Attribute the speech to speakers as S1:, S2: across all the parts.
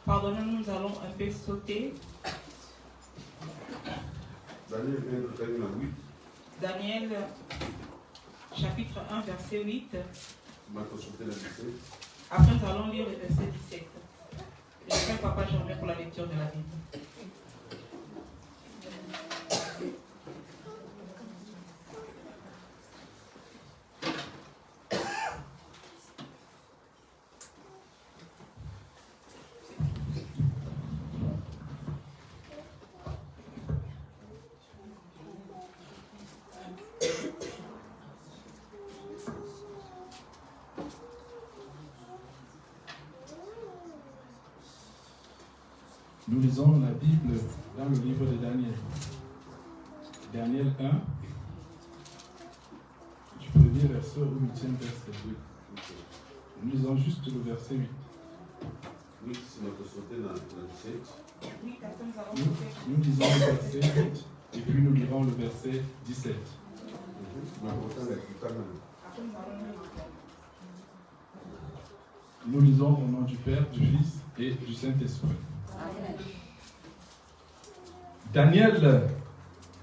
S1: Pardonnez-nous, nous allons un peu sauter. Daniel, chapitre 1, verset 8. Après, nous allons lire le verset 17. Je prie Papa Jean-Pierre pour la lecture de la Bible.
S2: Nous lisons la Bible dans le livre de Daniel. Daniel 1, du premier verset au 8e verset. Nous lisons juste le verset 8. Nous lisons le verset 8 et puis nous lirons le verset 17. Nous lisons au nom du Père, du Fils et du Saint-Esprit. Daniel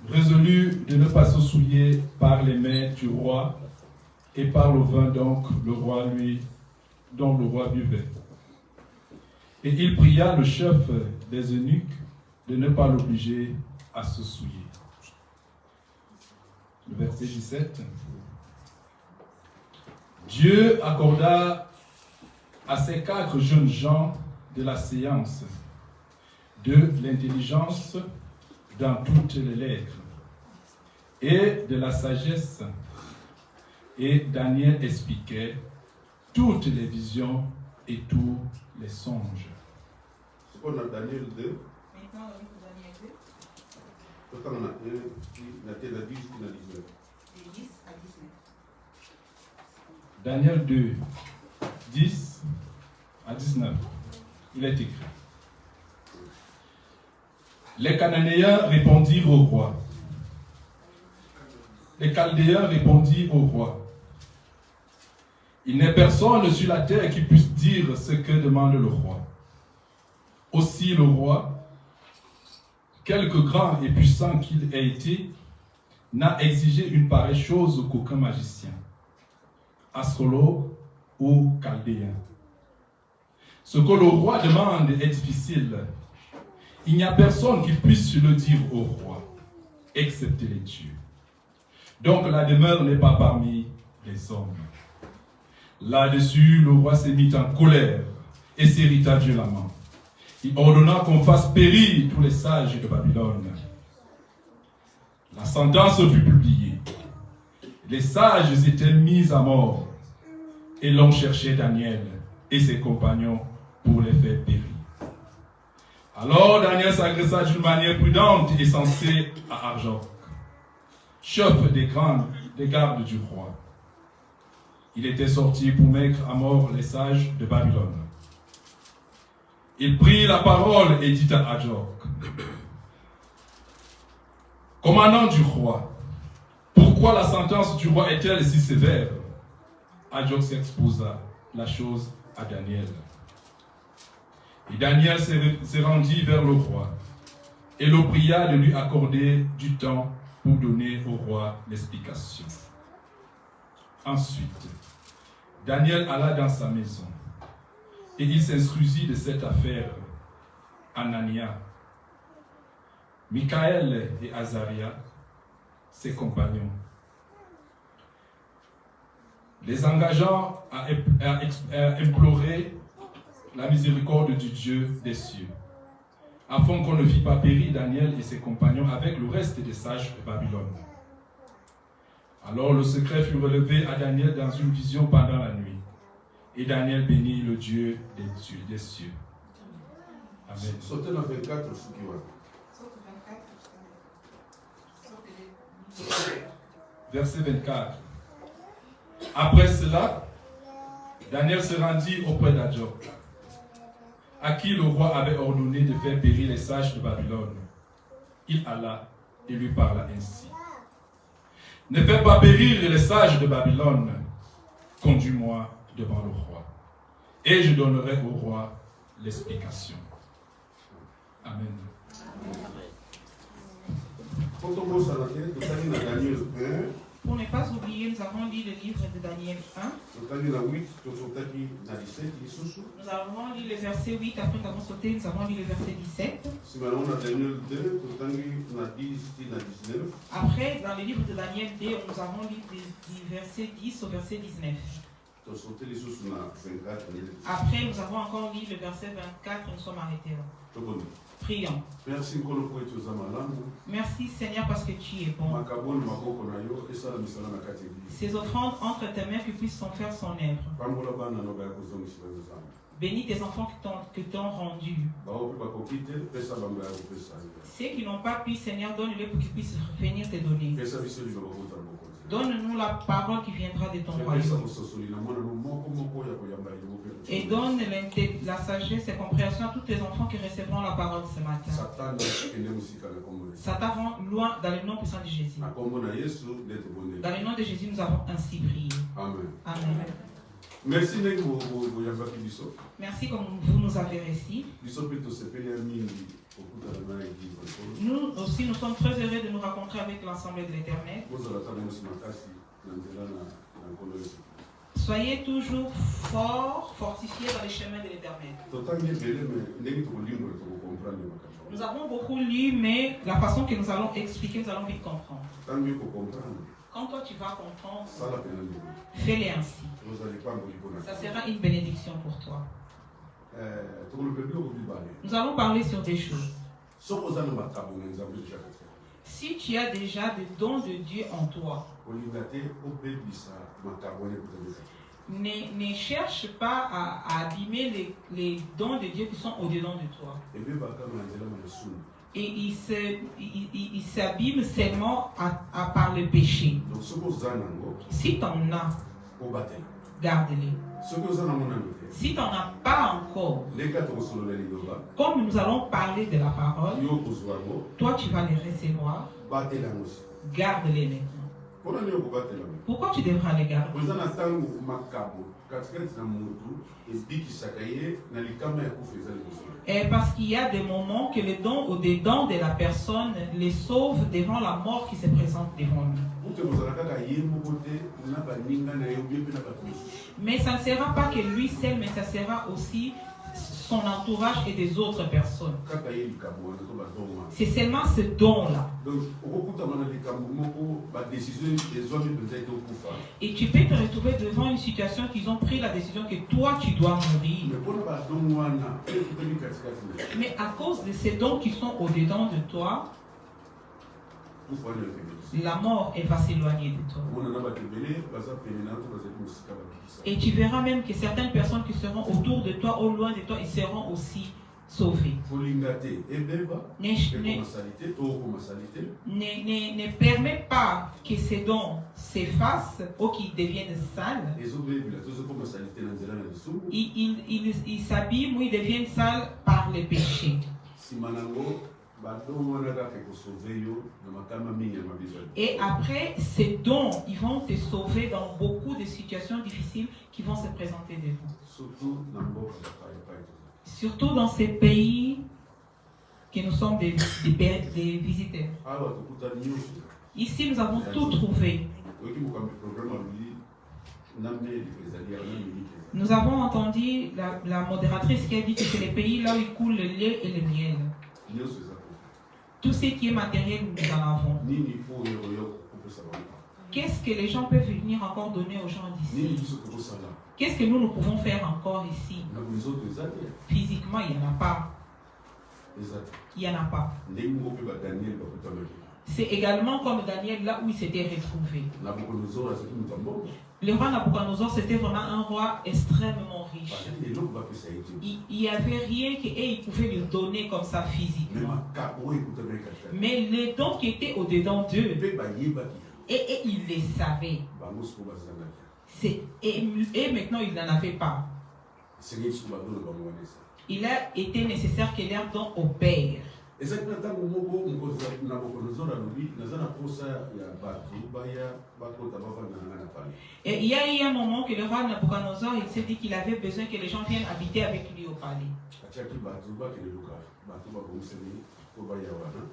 S2: résolut de ne pas se souiller par les mains du roi et par le vin dont le roi buvait. Et il pria le chef des eunuques de ne pas l'obliger à se souiller. Le verset 17. Dieu accorda à ces 4 jeunes gens de la science, de l'intelligence dans toutes les lettres et de la sagesse. Et Daniel expliquait toutes les visions et tous les songes.
S3: C'est qu'on a Daniel 2.
S1: Maintenant, on lit Daniel 2.
S3: Pourtant, on a la 10 qui n'a 19.
S1: De 10 à 19.
S2: Daniel 2, 10 à 19. Il est écrit. Les Cananéens répondirent au roi. Les Chaldéens répondirent au roi. Il n'est personne sur la terre qui puisse dire ce que demande le roi. Aussi le roi, quelque grand et puissant qu'il ait été, n'a exigé une pareille chose qu'aucun magicien, astrologue ou chaldéen. Ce que le roi demande est difficile. Il n'y a personne qui puisse le dire au roi, excepté les dieux. Donc la demeure n'est pas parmi les hommes. Là-dessus, le roi s'est mis en colère et s'irrita violemment. Il ordonna qu'on fasse périr tous les sages de Babylone. La sentence fut publiée. Les sages étaient mis à mort et l'on cherchait Daniel et ses compagnons pour les faire périr. Alors Daniel s'agressa d'une manière prudente et sensée à Arjoc, chef des gardes du roi. Il était sorti pour mettre à mort les sages de Babylone. Il prit la parole et dit à Arjoc, commandant du roi, pourquoi la sentence du roi est-elle si sévère? Arjoc s'exposa la chose à Daniel. Et Daniel se rendit vers le roi et le pria de lui accorder du temps pour donner au roi l'explication. Ensuite, Daniel alla dans sa maison et il s'instruisit de cette affaire Anania, Michaël et Azaria, ses compagnons, les engageant à implorer la miséricorde du Dieu des cieux, afin qu'on ne fît pas périr Daniel et ses compagnons avec le reste des sages de Babylone. Alors le secret fut relevé à Daniel dans une vision pendant la nuit, et Daniel bénit le Dieu des cieux. Amen.
S3: Sautez dans 24, ce qui va.
S2: Verset 24. Après cela, Daniel se rendit auprès d'Arjoc, à qui le roi avait ordonné de faire périr les sages de Babylone. Il alla et lui parla ainsi. Ne fais pas périr les sages de Babylone, conduis-moi devant le roi, et je donnerai au roi l'explication. Amen.
S3: Quand on pense à la télé, tout à l'heure, Daniel 1,
S1: Pour ne pas oublier, nous avons lu le livre de Daniel 1.
S3: tout à l'heure, 8, tout à l'heure, 17,
S1: Nous avons lu le verset 8, après nous avons sauté, nous avons lu le verset 17.
S3: si maintenant on a Daniel 2, tout à l'heure, 10, 19.
S1: Après, dans le livre de Daniel 2, nous avons lu du verset 10 au verset 19. Après, nous avons encore lu le verset 24, nous sommes arrêtés là. Prions. Merci Seigneur parce que tu es bon. Ces offrandes entre tes mains, que puissent en faire son œuvre. Bénis tes enfants que t'ont rendus. Ceux qui n'ont pas pu, Seigneur, donne-les pour qu'ils puissent venir te donner. Donne-nous la parole qui viendra de ton royaume. Et donne la sagesse et compréhension à tous les enfants qui recevront la parole ce matin. Satan rend loin dans le nom puissant de Jésus. Dans le nom de Jésus, nous avons ainsi prié.
S3: Amen.
S1: Amen.
S3: Merci.
S1: Merci comme vous nous avez reçus. Nous aussi, nous sommes très heureux de nous rencontrer avec l'Assemblée de l'Éternel. Soyez toujours forts, fortifiés dans les chemins de l'Éternel. Nous avons beaucoup lu, mais la façon que nous allons expliquer, nous allons vite comprendre. Quand toi tu vas comprendre, fais-le ainsi. Ça sera une bénédiction pour toi. Nous allons parler sur des choses. Si tu as déjà des dons de Dieu en toi, ne cherche pas à abîmer les dons de Dieu qui sont au-dedans de toi. Et il s'abîme seulement par le péché. Si tu en as, garde-les. Si tu n'en as pas encore, comme nous allons parler de la parole, toi tu vas les recevoir, garde-les maintenant. Pourquoi tu devras les garder? Et parce qu'il y a des moments que les dons ou des dons de la personne les sauvent devant la mort qui se présente devant lui. Mais ça ne sera pas que lui seul, mais ça sera aussi son entourage et des autres personnes. C'est seulement ce don-là. Et tu peux te retrouver devant une situation qu'ils ont pris la décision que toi tu dois mourir. Mais à cause de ces dons qui sont au-dedans de toi, la mort, elle va s'éloigner de toi. Et tu verras même que certaines personnes qui seront autour de toi, au loin de toi, ils seront aussi sauvés. Ne permets pas que ces dons s'effacent ou qu'ils deviennent sales. Ils s'abîment ou ils deviennent sales par les péchés. Et après, ces dons, ils vont te sauver dans beaucoup de situations difficiles qui vont se présenter devant. Surtout dans ces pays que nous sommes des visiteurs. Ici, nous avons tout trouvé. Nous avons entendu la modératrice qui a dit que c'est les pays là où il coule le lait et le miel. Tout ce qui est matériel, nous en avons. Qu'est-ce que les gens peuvent venir encore donner aux gens d'ici? Qu'est-ce que nous pouvons faire encore ici? Physiquement, il n'y en a pas. Il n'y en a pas. C'est également comme Daniel, là où il s'était retrouvé. Le roi Nabucodonosor, c'était vraiment un roi extrêmement riche. Il n'y avait rien qu'il pouvait lui donner comme ça physiquement. Mais les dons qui étaient au-dedans d'eux, et il les savait. Et maintenant, il n'en avait pas. Il a été nécessaire que leur don opère. Et il y a eu un moment que le roi Nabucodonosor, il s'est dit qu'il avait besoin que les gens viennent habiter avec lui au palais.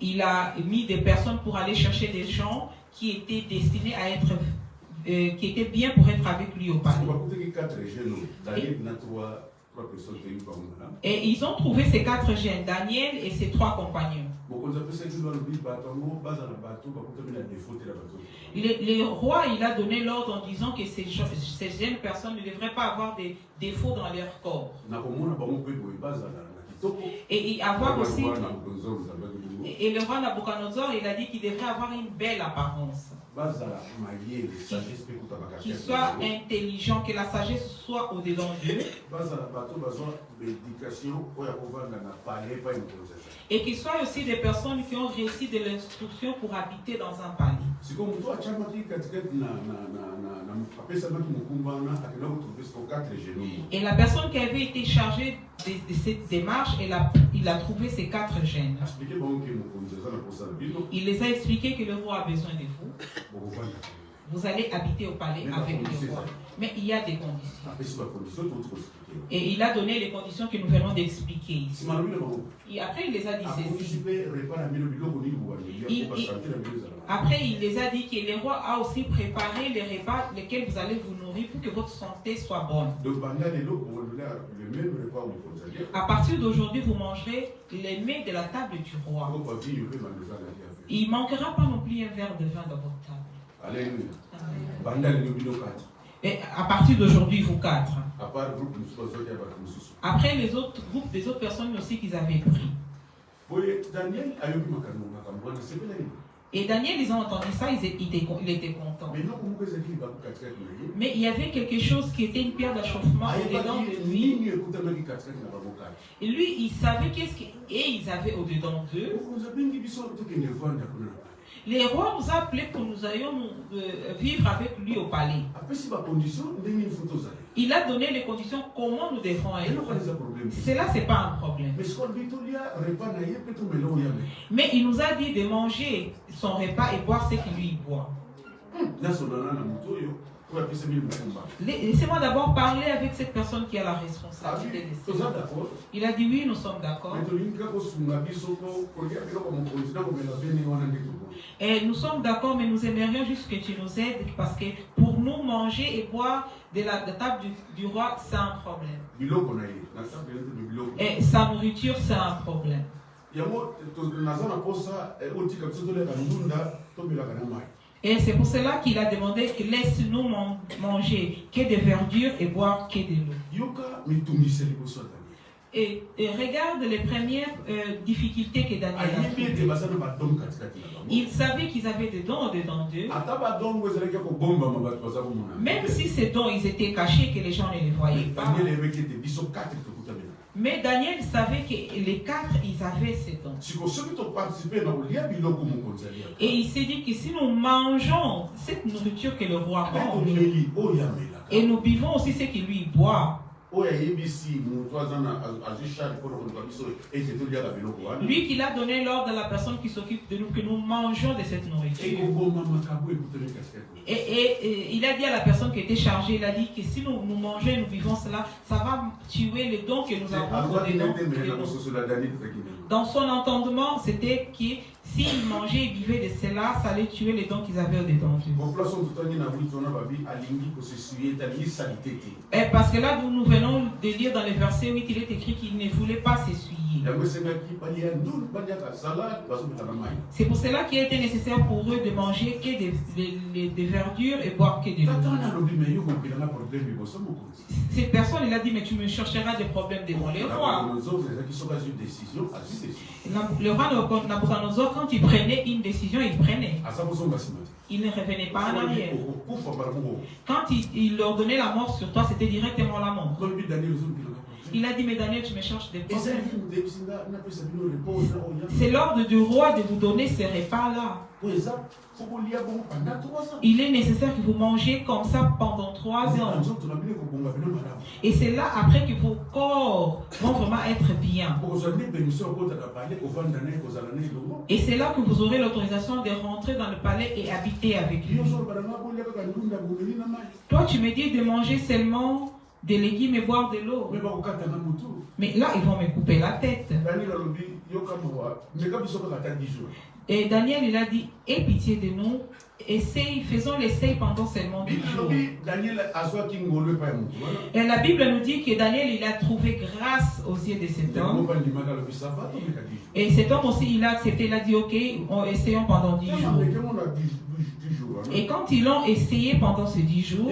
S1: Il a mis des personnes pour aller chercher des gens qui étaient destinés à être, qui étaient bien pour être avec lui au palais. Et ils ont trouvé ces 4 jeunes, Daniel et ses 3 compagnons. Le roi, il a donné l'ordre en disant que ces jeunes personnes ne devraient pas avoir des défauts dans leur corps. Et avoir aussi, et le roi Nabucodonosor, il a dit qu'il devrait avoir une belle apparence, qu'il soit intelligent, que la sagesse soit au-dedans d'eux, et qu'il soit aussi des personnes qui ont réussi de l'instruction pour habiter dans un palais. Et la personne qui avait été chargée de cette démarche, il a trouvé ces 4 jeunes. Il les a expliqué que le roi a besoin de vous. Vous allez habiter au palais avec le roi. Mais il y a des conditions. Et il a donné les conditions que nous venons d'expliquer ici. Et après, il les a dit ceci. Après, il les a dit que le roi a aussi préparé les repas lesquels vous allez vous nourrir pour que votre santé soit bonne. À partir d'aujourd'hui, vous mangerez les mets de la table du roi. Il ne manquera pas non plus un verre de vin dans votre table.
S3: Alléluia.
S1: Et à partir d'aujourd'hui, vous 4. Après les autres groupes, des autres personnes aussi qu'ils avaient pris. Et Daniel, ils ont entendu ça, il était content. Mais il y avait quelque chose qui était une pierre d'achoppement au-dedans de lui. Et lui, il savait qu'est-ce qu'ils avaient au-dedans d'eux. Les rois nous a appelés pour nous ayons vivre avec lui au palais. Il a donné les conditions comment nous devons être. Cela, ce n'est pas un problème. Mais il nous a dit de manger son repas et boire ce qu'il lui boit. Laissez-moi d'abord parler avec cette personne qui a la responsabilité de ça. Il a dit oui, nous sommes d'accord. Et nous sommes d'accord, mais nous aimerions juste que tu nous aides parce que pour nous manger et boire de la table du roi, c'est un problème. Et sa nourriture, c'est un problème. Et c'est pour cela qu'il a demandé que laisse-nous manger que des verdures et boire que de l'eau. Et regarde les premières difficultés que Daniel a trouvées. Il savait qu'ils avaient des dons au-dedans d'eux. Même si ces dons ils étaient cachés, que les gens ne les voyaient pas. Mais Daniel savait que les 4, ils avaient ces dons. Et il s'est dit que si nous mangeons cette nourriture que le roi mange, et nous buvons aussi ce qu'il lui boit, lui qui a donné l'ordre à la personne qui s'occupe de nous, que nous mangeons de cette nourriture. Et il a dit à la personne qui était chargée, il a dit que si nous mangeons et nous vivons cela, ça va tuer les dons que nous avons dedans. Dans son entendement, c'était que s'ils mangeaient et vivaient de cela, ça allait tuer les dons qu'ils avaient au-dedans d'eux. Et parce que là, nous venons de lire dans le verset 8, il est écrit qu'ils ne voulaient pas s'essuyer. C'est pour cela qu'il a été nécessaire pour eux de manger que des verdures et boire que de l'eau. Cette personne, il a dit, mais tu me chercheras des problèmes devant les rois. Le roi Nabucodonosor, quand il prenait une décision, il prenait. Il ne revenait pas en arrière. Quand il leur donnait la mort sur toi, c'était directement la mort. Il a dit, mais Daniel, tu me cherches des problèmes. C'est l'ordre du roi de vous donner ces repas-là. Il est nécessaire que vous mangez comme ça pendant 3 ans. Et c'est là après que vos corps vont vraiment être bien. Et c'est là que vous aurez l'autorisation de rentrer dans le palais et habiter avec lui. Toi, tu me dis de manger seulement des légumes et boire de l'eau. Mais là, ils vont me couper la tête. Et Daniel, il a dit, aie pitié de nous, faisons l'essai pendant seulement 10 jours. Et la Bible nous dit que Daniel, il a trouvé grâce aux yeux de cet homme. Et cet homme aussi, il a accepté, il a dit, ok, essayons pendant 10 jours. Et quand ils l'ont essayé pendant ces 10 jours,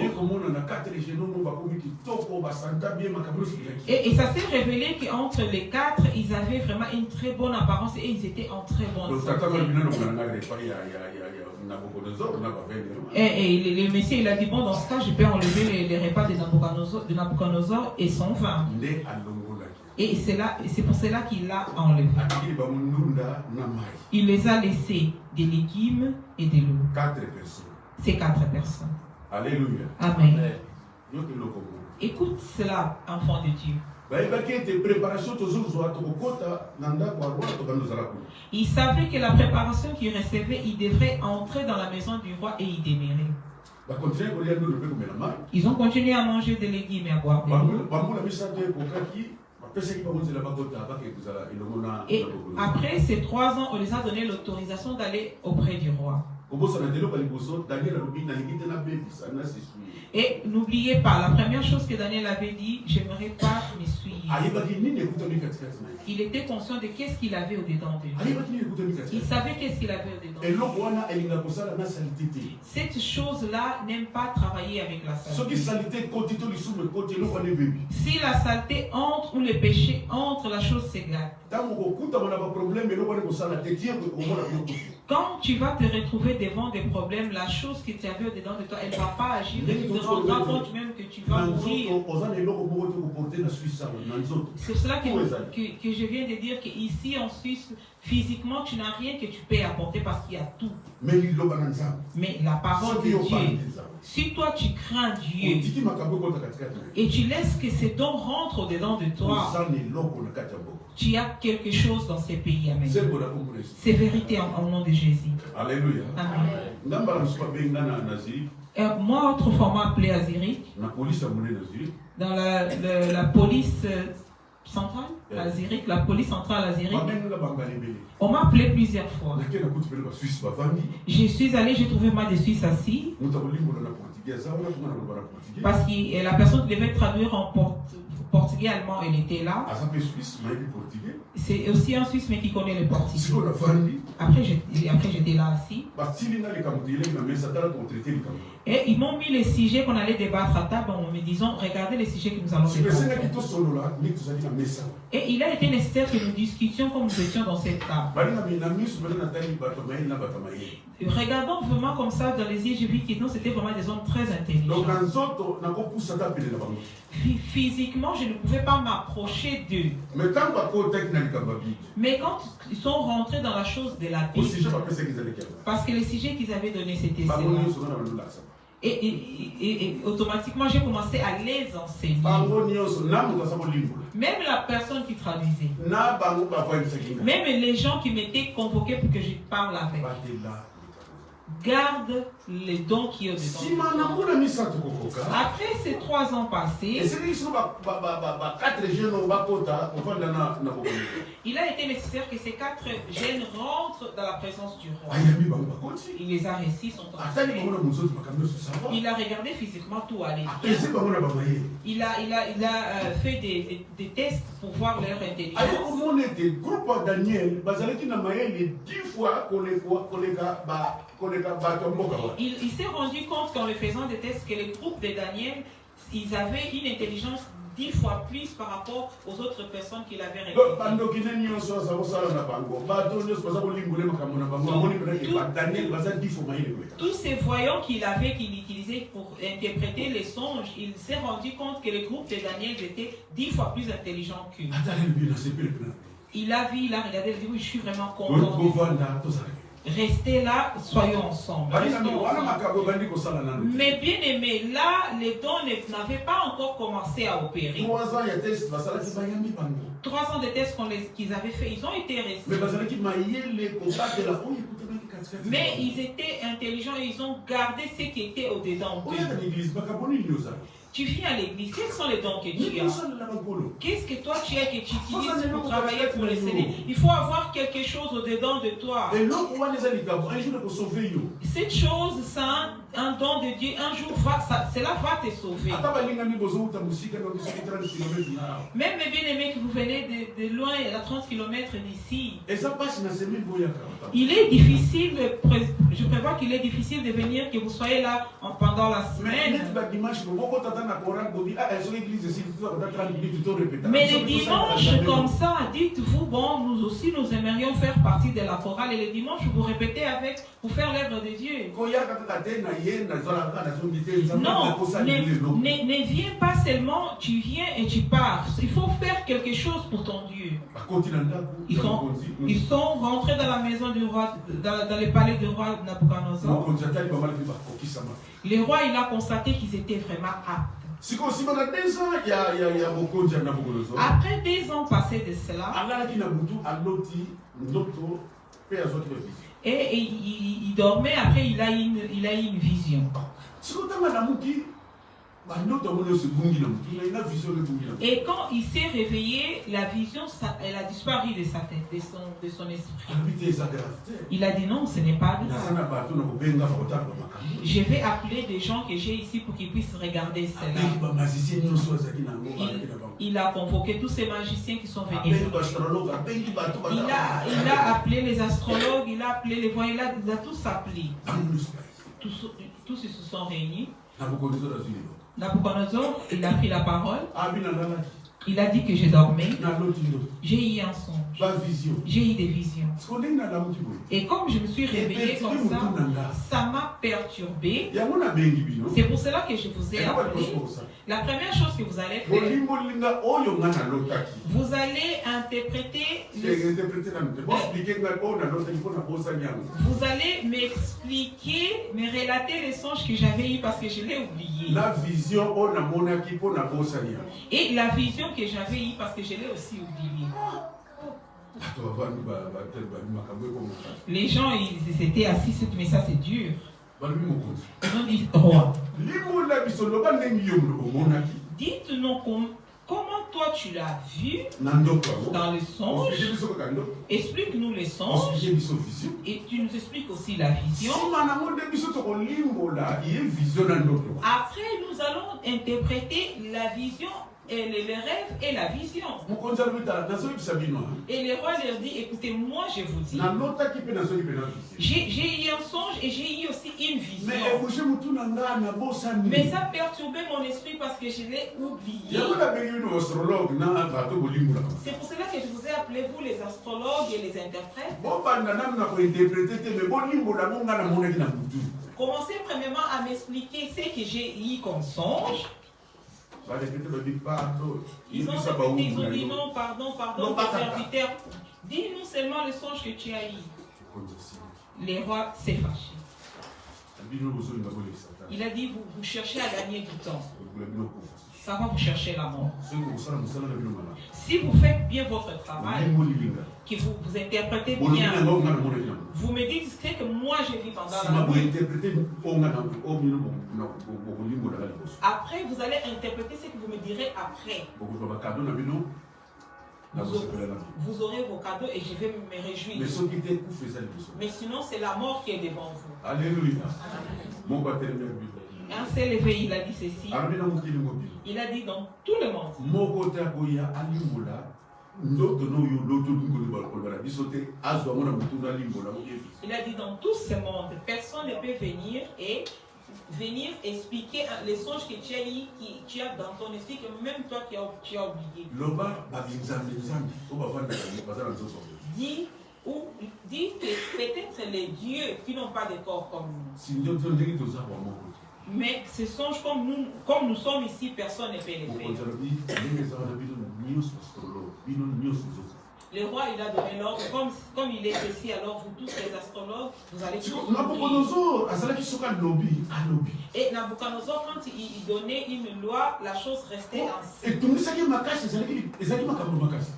S1: et ça s'est révélé qu'entre les 4, ils avaient vraiment une très bonne apparence et ils étaient en très bonne santé. Et le Messie, il a dit, bon, dans ce cas, je peux enlever les repas de Nabucodonosor et son vin. Et c'est pour cela qu'il l'a enlevé. Il les a laissés des légumes et de l'eau.
S3: 4 personnes.
S1: Ces 4 personnes.
S3: Alléluia.
S1: Amen. Écoute cela, enfant de Dieu. Il savait que la préparation qu'il recevait, il devrait entrer dans la maison du roi et y demeurer. Ils ont continué à manger des légumes et à boire de l'eau. Et après ces 3 ans, on les a donné l'autorisation d'aller auprès du roi. Et n'oubliez pas, la première chose que Daniel avait dit, j'aimerais pas me suivre. Il était conscient de qu'est-ce qu'il avait au-dedans de lui. Il savait qu'est-ce qu'il avait au-dedans de lui. Cette chose-là n'aime pas travailler avec la saleté. Si la saleté entre ou le péché entre, la chose s'égale. Quand tu vas te retrouver devant des problèmes, la chose que tu avais au-dedans de toi, elle ne va pas agir. Et tu te rendras compte même que tu vas mourir. C'est cela que je viens de dire qu'ici en Suisse, physiquement, tu n'as rien que tu peux apporter parce qu'il y a tout. Mais la parole de Dieu, si toi tu crains Dieu et tu laisses que ces dons rentrent au-dedans de toi, tu as quelque chose dans ces pays. Amen. C'est vérité au nom de Jésus.
S3: Alléluia.
S1: Amen. Moi, autrefois, on m'a appelé Aziric. Dans la police centrale, Aziric, la police centrale Aziric. On m'a appelé plusieurs fois. Je suis allé, j'ai trouvé moi des Suisses assis. Parce que la personne qui devait traduire en portugais allemand, elle était là. C'est aussi un Suisse mais qui connaît le portugais. Après j'étais là assis. Et ils m'ont mis les sujets qu'on allait débattre à table en me disant, regardez les sujets que nous allons débattre. Et il a été nécessaire que nous discutions comme nous étions dans cette table. Regardons vraiment comme ça dans les yeux, j'ai vu que non, c'était vraiment des hommes très intelligents. Physiquement, je ne pouvais pas m'approcher d'eux. Mais quand ils sont rentrés dans la chose de la Bible, parce que les sujets qu'ils avaient donnés, c'était cela. Et automatiquement, j'ai commencé à les enseigner. Même la personne qui traduisait. Même les gens qui m'étaient convoqués pour que je parle avec. Garde les dons qui ont dedans. Après ces 3 ans passés, il a été nécessaire que ces 4 jeunes rentrent dans la présence du roi. Il les a récits, sont entrés. Il a regardé physiquement tout aller. Il a fait des tests pour voir leur intelligence. Il s'est rendu compte qu'en le faisant des tests que le groupe de Daniel ils avaient une intelligence 10 fois plus par rapport aux autres personnes qu'il avait recrutées. Tous ces voyants qu'il avait, qu'il utilisait pour interpréter les songes, il s'est rendu compte que le groupe de Daniel était 10 fois plus intelligent qu'eux. Il a vu, il a regardé, il a dit oui, je suis vraiment content. Restez là, soyons ensemble. Mais bien aimé, là, les dons n'avaient pas encore commencé à opérer. 3 ans de tests qu'ils avaient fait, ils ont été restés. Mais ils étaient intelligents et ils ont gardé ce qui était au-dedans d'eux. Tu viens à l'église, quels sont les dons que tu as? Qu'est-ce que toi tu as que tu utilises pour travailler pour le Seigneur? Il faut avoir quelque chose au-dedans de toi. Cette chose, c'est un don de Dieu. Un jour, cela va te sauver. Même bien aimé que vous venez de loin, à 30 km d'ici, il est difficile, je prévois qu'il est difficile de venir, que vous soyez là pendant la semaine. Mais les dimanches comme ça, dites-vous, bon, nous aussi nous aimerions faire partie de la chorale, et les dimanches vous répétez avec pour faire l'œuvre de Dieu. Non, ne viens pas seulement, tu viens et tu pars. Il faut faire quelque chose pour ton Dieu. Ils sont rentrés dans la maison du roi, dans le palais du roi Nabucodonosor. Le roi, il a constaté qu'ils étaient vraiment aptes. Après 2 ans passés de cela, et il dormait, après il a eu une vision. Et quand il s'est réveillé, la vision, elle a disparu de sa tête, de son esprit. Il a dit non, ce n'est pas grave. Je vais appeler des gens que j'ai ici pour qu'ils puissent regarder cela. Il a convoqué tous ces magiciens qui sont venus. Il a appelé les astrologues, il a appelé les voyants, il a tous appelé. Tous ils se sont réunis. Nabucodonosor, il a pris la parole. Il a dit que je dormais. J'ai eu un songe. J'ai eu des visions. Et comme je me suis réveillé comme ça, ça m'a perturbé. C'est pour cela que je vous ai appelé. La première chose que vous allez faire, vous allez interpréter. Vous allez m'expliquer, me relater les songes que j'avais eu parce que je l'ai oublié.
S3: La vision,
S1: et la vision que j'avais eu parce que je l'ai aussi oublié. Les gens, ils étaient assis, mais ça c'est dur. Ils ont dit, roi, dites-nous comment toi tu l'as vu dans le songe. Explique-nous les songes. Et tu nous expliques aussi la vision. Après, nous allons interpréter la vision, et les rêves et la vision. Et le roi leur dit, écoutez, moi je vous dis, j'ai eu un songe et j'ai eu aussi une vision. Mais ça perturbait mon esprit parce que je l'ai oublié. C'est pour cela que je vous ai appelé, vous les astrologues et les interprètes. Commencez premièrement à m'expliquer ce que j'ai eu comme songe. Ils ont dit non, pardon, serviteur. Dis-nous seulement le songe que tu as eu. Le roi s'est fâché. Il a dit, vous cherchez à gagner du temps. Ça va vous chercher la mort. Si vous faites bien votre travail, que vous interprétez bien, vous me dites ce que moi j'ai vu pendant la nuit. Après, vous allez interpréter ce que vous me direz après. Vous aurez vos cadeaux et je vais me réjouir. Mais sinon, c'est la mort qui est devant vous.
S3: Alléluia.
S1: Un s'est levé, il a dit ceci. Il a dit dans tout le monde. Il a dit dans tout ce monde, personne ne peut venir et venir expliquer les songes que tu as eu, qui tu as dans ton esprit, que même toi tu as oublié. Dis que peut-être les dieux qui n'ont pas de corps comme nous. Mais ces songes comme nous sommes ici, personne ne peut les faire. Le roi, il a donné l'ordre, comme il est ici, alors vous tous les astrologues, vous allez tous et Nabucodonosor, quand il donnait une loi, la chose restait ainsi.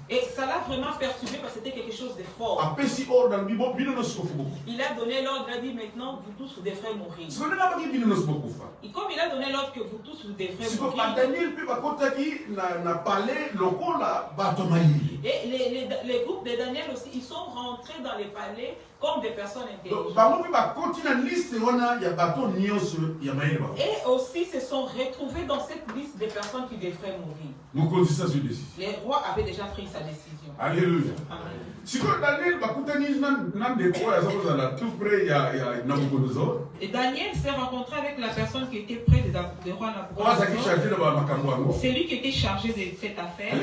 S1: Et ça l'a vraiment perturbé parce que c'était quelque chose de fort. Il a donné l'ordre, il a dit maintenant, vous tous, vous devrez mourir. Et comme il a donné l'ordre que vous tous, vous devrez mourir. Et les groupes de Daniel aussi, ils sont rentrés dans les palais comme des personnes intelligentes. Et aussi se sont retrouvés dans cette liste de personnes qui devraient mourir. Les rois avaient déjà pris sa décision.
S3: Alléluia.
S1: Et Daniel s'est rencontré avec la personne qui était près du roi Nabucodonosor. C'est lui qui était chargé de cette affaire.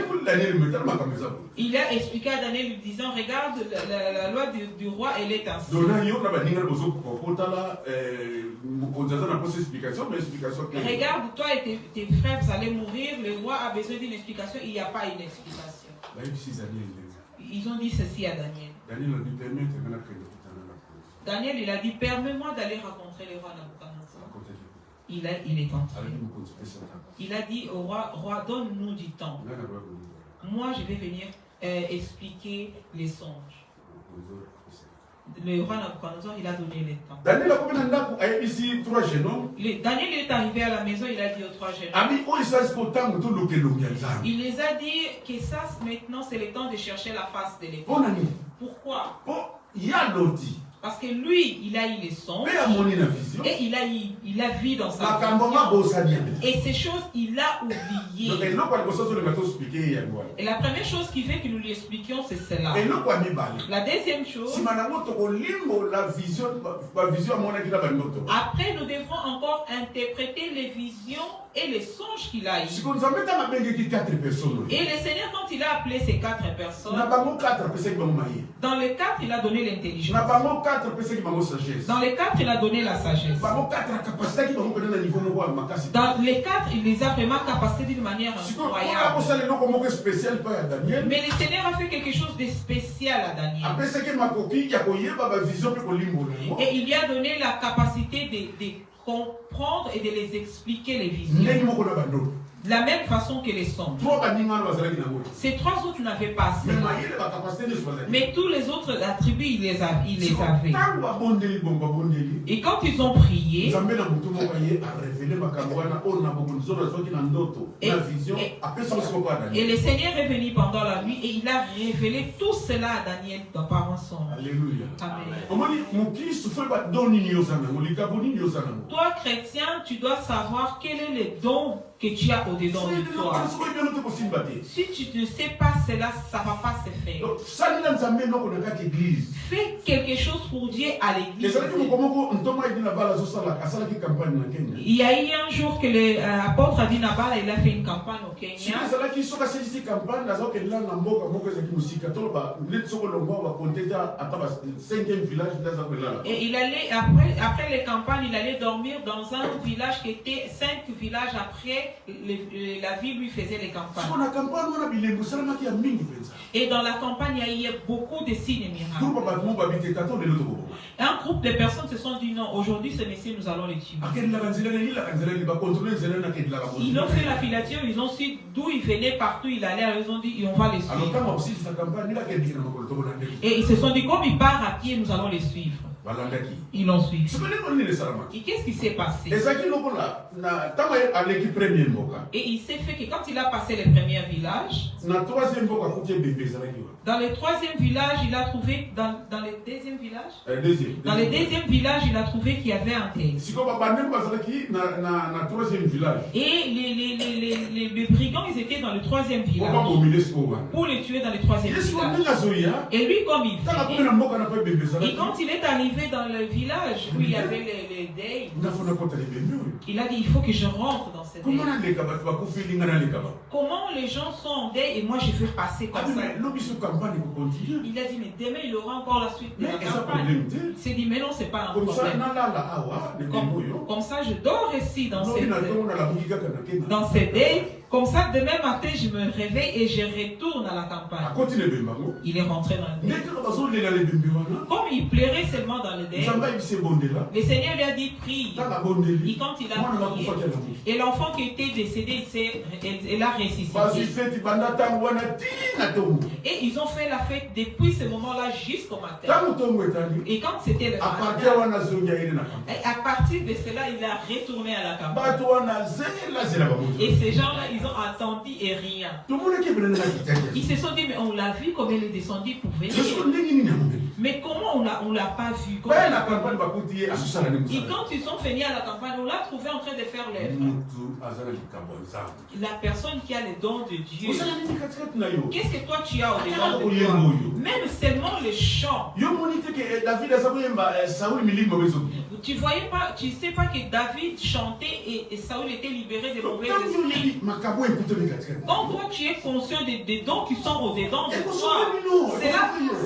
S1: Il a expliqué à Daniel lui disant, regarde, la loi du roi, elle est ainsi. Regarde, toi et tes frères, vous allez mourir. Le roi a besoin d'une explication. Il n'y a pas une explication. Ils ont dit ceci à Daniel. Daniel, il a dit, permets-moi d'aller rencontrer le roi Nabucodonosor. Il est entré. Il a dit au roi, donne-nous du temps. Moi, je vais venir expliquer les songes. Le roi Nabucodonosor, il a donné le temps. Daniel est arrivé à la maison, il a dit aux 3 jeunes hommes. Il les a dit que ça, maintenant, c'est le temps de chercher la face de l'Éternel. Pourquoi? Parce que lui, il a eu les songes et il a vu dans sa vision. Et ces choses, il a oublié. Et la première chose qui fait que nous lui expliquions, c'est cela. La deuxième chose, après, nous devrons encore interpréter les visions et les songes qu'il a eu. Et le Seigneur, quand il a appelé ces 4 personnes, dans les 4, il a donné l'intelligence. Dans les 4, il a donné la sagesse. Dans les 4, il les a vraiment capacités d'une manière incroyable. Mais le Seigneur a fait quelque chose de spécial à Daniel. Et il lui a donné la capacité de comprendre et de les expliquer les visions. De la même façon que les songes. Ces 3 autres n'avaient pas ça. Mais tous les autres attributs, il les avait. Et quand ils ont prié, et le Seigneur est venu pendant la nuit et il a révélé tout cela à Daniel par un songe.
S3: Alléluia.
S1: Amen. Toi, chrétien, tu dois savoir quel est le don que tu as au-dedans de toi. Si tu ne sais pas cela, ça ne va pas se faire. Fais quelque chose pour Dieu à l'église. Il y a eu un jour que l'apôtre Adi Nabala, il a fait une campagne au Kenya. Et il allait, après les campagnes, il allait dormir dans un village qui était 5 villages après. La ville lui faisait les campagnes. Et dans la campagne, il y a eu beaucoup de signes et miracles. Un groupe de personnes se sont dit non, aujourd'hui ce monsieur, nous allons le tuer. Ils ont fait la filature, ils ont su d'où il venait, partout il allait, ils ont dit on va les suivre. Et ils se sont dit comme il part à pied, nous allons les suivre. Ils l'ont suivi. Et qu'est-ce qui s'est passé? Et il s'est fait que quand il a passé les premiers villages, dans le 3e village, il a trouvé, dans le 2e village, dans le 2e village, il a trouvé qu'il y avait un tel. Et les brigands, ils étaient dans le 3e village pour les tuer dans le 3e village. Et lui, comme il fait, et quand il est arrivé dans le village où il y avait les deuils, il a dit il faut que je rentre dans ces deuils. Comment les gens sont en deuil et moi je veux passer comme ça. Il a dit mais demain il aura encore la suite de la campagne. Il s'est dit mais non, c'est pas un problème. Comme ça je dors ici dans ces deuils. Comme ça demain matin je me réveille et je retourne à la campagne. Il est rentré dans le deuil. Comme il pleurait seulement dans le deuil, le Seigneur lui a dit prie. Et quand il a prié, et l'enfant qui était décédé, il a ressuscité. Et ils ont fait la fête depuis ce moment-là jusqu'au matin. Et quand c'était le matin, à partir de cela, il a retourné à la campagne. Et ces gens-là, ils ont attendu et rien. Ils se sont dit, mais on l'a vu comme il est descendu pour venir. Mais comment on l'a pas vu? Et quand ils sont venus à la campagne, on l'a trouvé en train de faire l'œuvre. La personne qui a les dons de Dieu. Qu'est-ce que toi tu as au-dedans de toi? Même seulement le chant. Tu voyais pas, tu sais pas que David chantait et Saül était libéré des mauvais esprits. Quand toi tu es conscient des dons qui sont au-dedans de toi,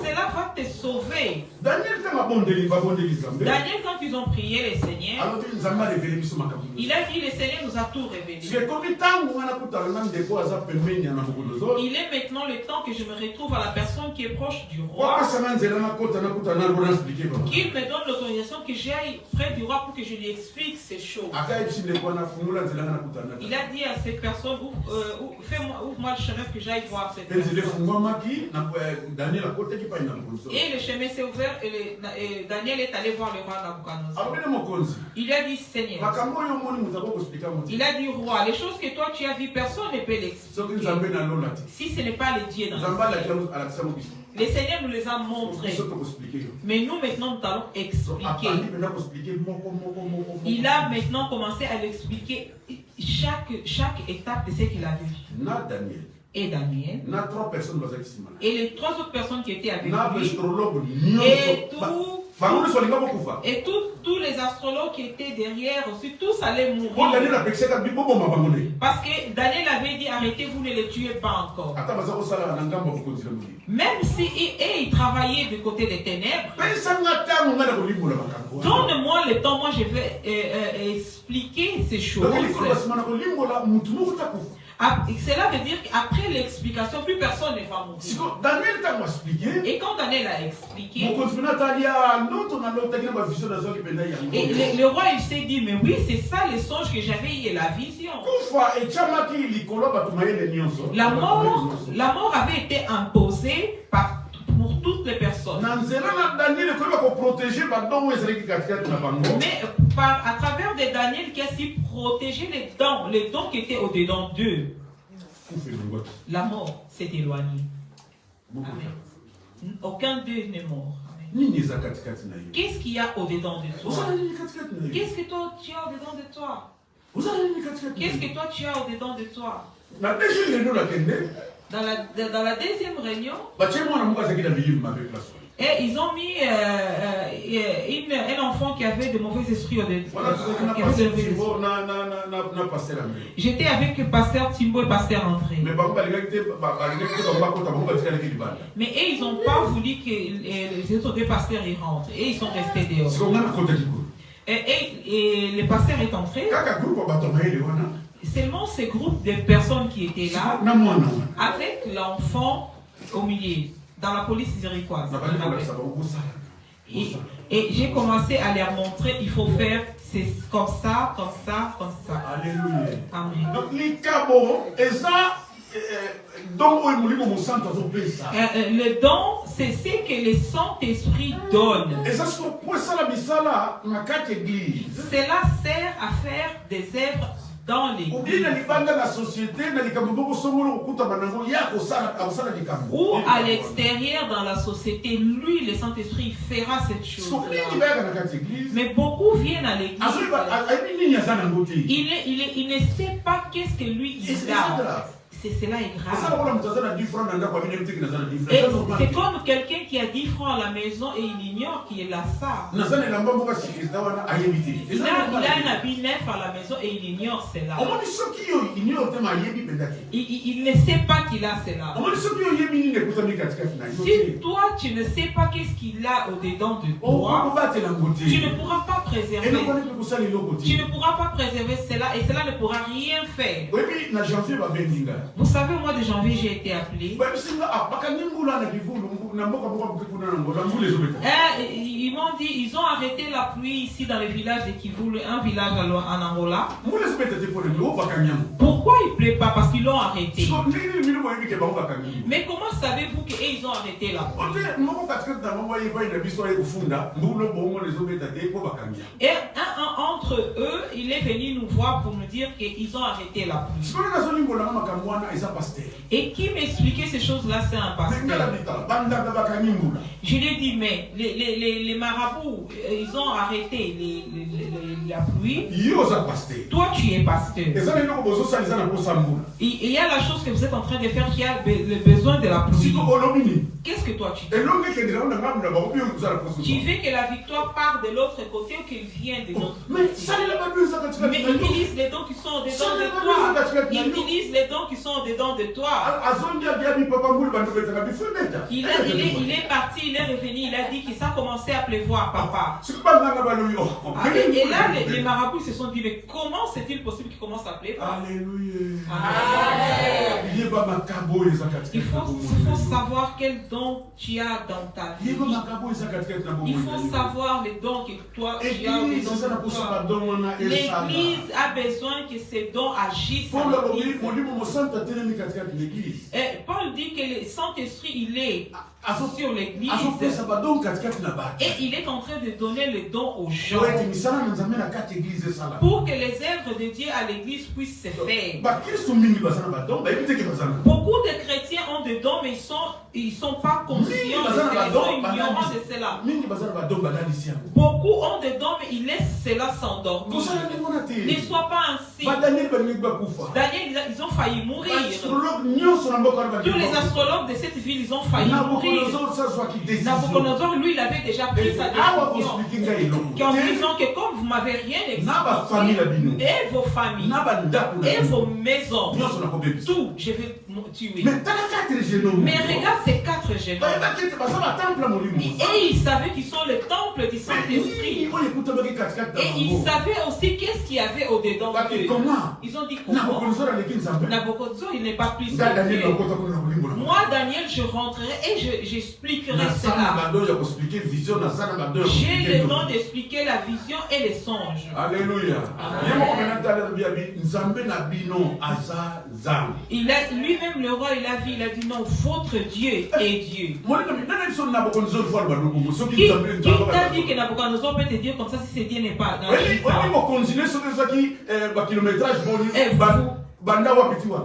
S1: cela va te sauver. Daniel, quand ils ont prié le Seigneur, il a dit le Seigneur nous a tout révélé. Il est maintenant le temps que je me retrouve à la personne qui est proche du roi, qu'il me donne l'autorisation que j'aille près du roi pour que je lui explique ces choses. Il a dit à cette personne, ouvre-moi le chemin que j'aille voir cette personne. Et le chemin s'est ouvert et Daniel est allé voir le roi Nabuchodonosor. Il a dit Seigneur, il a dit roi, les choses que toi tu as vues, personne ne peut l'expliquer. Si ce n'est pas le Dieu dans le ciel. Le Seigneur nous les a montrés. Mais nous maintenant nous allons expliquer. Il a maintenant commencé à l'expliquer chaque étape de ce qu'il a vu. Et Daniel. Et les trois autres personnes qui étaient avec lui. Et tous les astrologues qui étaient derrière aussi, tous allaient mourir. Parce que Daniel avait dit arrêtez, vous ne les tuez pas encore. Même si ils travaillaient du côté des ténèbres. Donne-moi le temps, moi je vais expliquer ces choses. Cela veut dire qu'après l'explication, plus personne ne va mourir. Et quand Daniel a expliqué, et le roi il s'est dit, mais oui, c'est ça le songe que j'avais eu et la vision. La mort avait été imposée pour toutes les personnes. Mais à travers de Daniel qui a su protéger les dons qui étaient au-dedans d'eux, la mort s'est éloignée. Amen. Aucun d'eux n'est mort. Qu'est-ce qu'il y a au-dedans de toi? Qu'est-ce que toi tu as au-dedans de toi? Qu'est-ce que toi tu as au-dedans de toi? Dans la deuxième réunion, et ils ont mis un enfant qui avait de mauvais esprits. J'étais avec le pasteur Timbo et pasteur André. Mais ils n'ont pas voulu que les autres deux pasteurs y rentrent. Et ils sont restés dehors. Et le pasteur est entré. Seulement ce groupe de personnes qui étaient là, avec l'enfant au milieu, dans la police zérichoise. Et j'ai commencé à leur montrer, il faut faire comme ça, comme ça, comme ça.
S3: Alléluia.
S1: Amen.
S3: Donc, les cabots, et ça,
S1: le don, c'est ce que le Saint-Esprit donne. Cela sert à faire des œuvres dans l'église. Ou à l'extérieur dans la société, lui, le Saint-Esprit, fera cette chose-là. Mais beaucoup viennent à l'église. Il ne sait pas qu'est-ce que lui il a. cela est grave. Et c'est comme quelqu'un qui a 10 francs à la maison et il ignore qu'il est là ça. Il a un habit neuf à la maison et il ignore cela. Il ne sait pas qu'il a cela. Si toi tu ne sais pas qu'est-ce qu'il a au-dedans de toi, tu ne pourras pas préserver. Tu ne pourras pas préserver cela et cela ne pourra rien faire. Vous savez, au mois de janvier, j'ai été appelé. Ils m'ont dit, ils ont arrêté la pluie ici dans le village de Kivu, un village en Angola. Pourquoi il ne plaît pas? Parce qu'ils l'ont arrêté. Mais comment savez-vous qu'ils ont arrêté la pluie? Et entre eux, il est venu nous voir pour nous dire qu'ils ont arrêté la pluie. Et qui m'expliquait ces choses-là, c'est un pasteur. Je lui ai dit, mais les marabouts, ils ont arrêté la pluie. Toi, tu es pasteur. Il y a la chose que vous êtes en train de faire qui a le besoin de la pluie. Qu'est-ce que toi tu dis? Tu veux que la victoire parte de l'autre côté ou qu'elle vienne de l'autre côté? Mais utilise les dons qui sont dedans de toi. Utilise les dons qui sont dedans de toi. Il est parti, il est revenu, il a dit que ça commençait à pleuvoir, papa. Et là, les marabouts se sont dit, mais comment c'est-il possible qu'il commence à pleuvoir? Alléluia. Il faut savoir quel don tu as dans ta vie. Il faut savoir les dons que toi tu as. L'église a besoin que ces dons agissent. Paul dit que le Saint-Esprit, il est sur l'église et il est en train de donner le don aux gens pour que les œuvres de Dieu à l'église puissent se faire. Beaucoup de chrétiens ont des dons, mais ils sont pas conscients de cela, ils sont ignorants de cela. Beaucoup ont des dons, mais ils laissent cela s'endormir. Ne sois pas ainsi. Daniel, ils ont failli mourir. Tous les astrologues de cette ville, ils ont failli mourir. Nabucodonosor, lui, il avait déjà pris sa décision en disant que comme vous m'avez rien expliqué, et vos familles, et vos maisons, tout, je vais tuer. Mais regarde ces 4 jeunes hommes. Et ils savaient qu'ils sont le temple du Saint-Esprit. Et ils savaient aussi qu'est-ce qu'il y avait au-dedans d'eux. Ils ont dit comment Nabucodonosor, il n'est pas plus sérieux. Moi, Daniel, je rentrerai et j'expliquerai cela. J'ai le don d'expliquer la vision et les songes. Alléluia. Lui-même, le roi, il a dit non, votre Dieu est Dieu. Qui t'a dit que Nabucodonosor peut te dire comme ça si ce Dieu n'est pas dans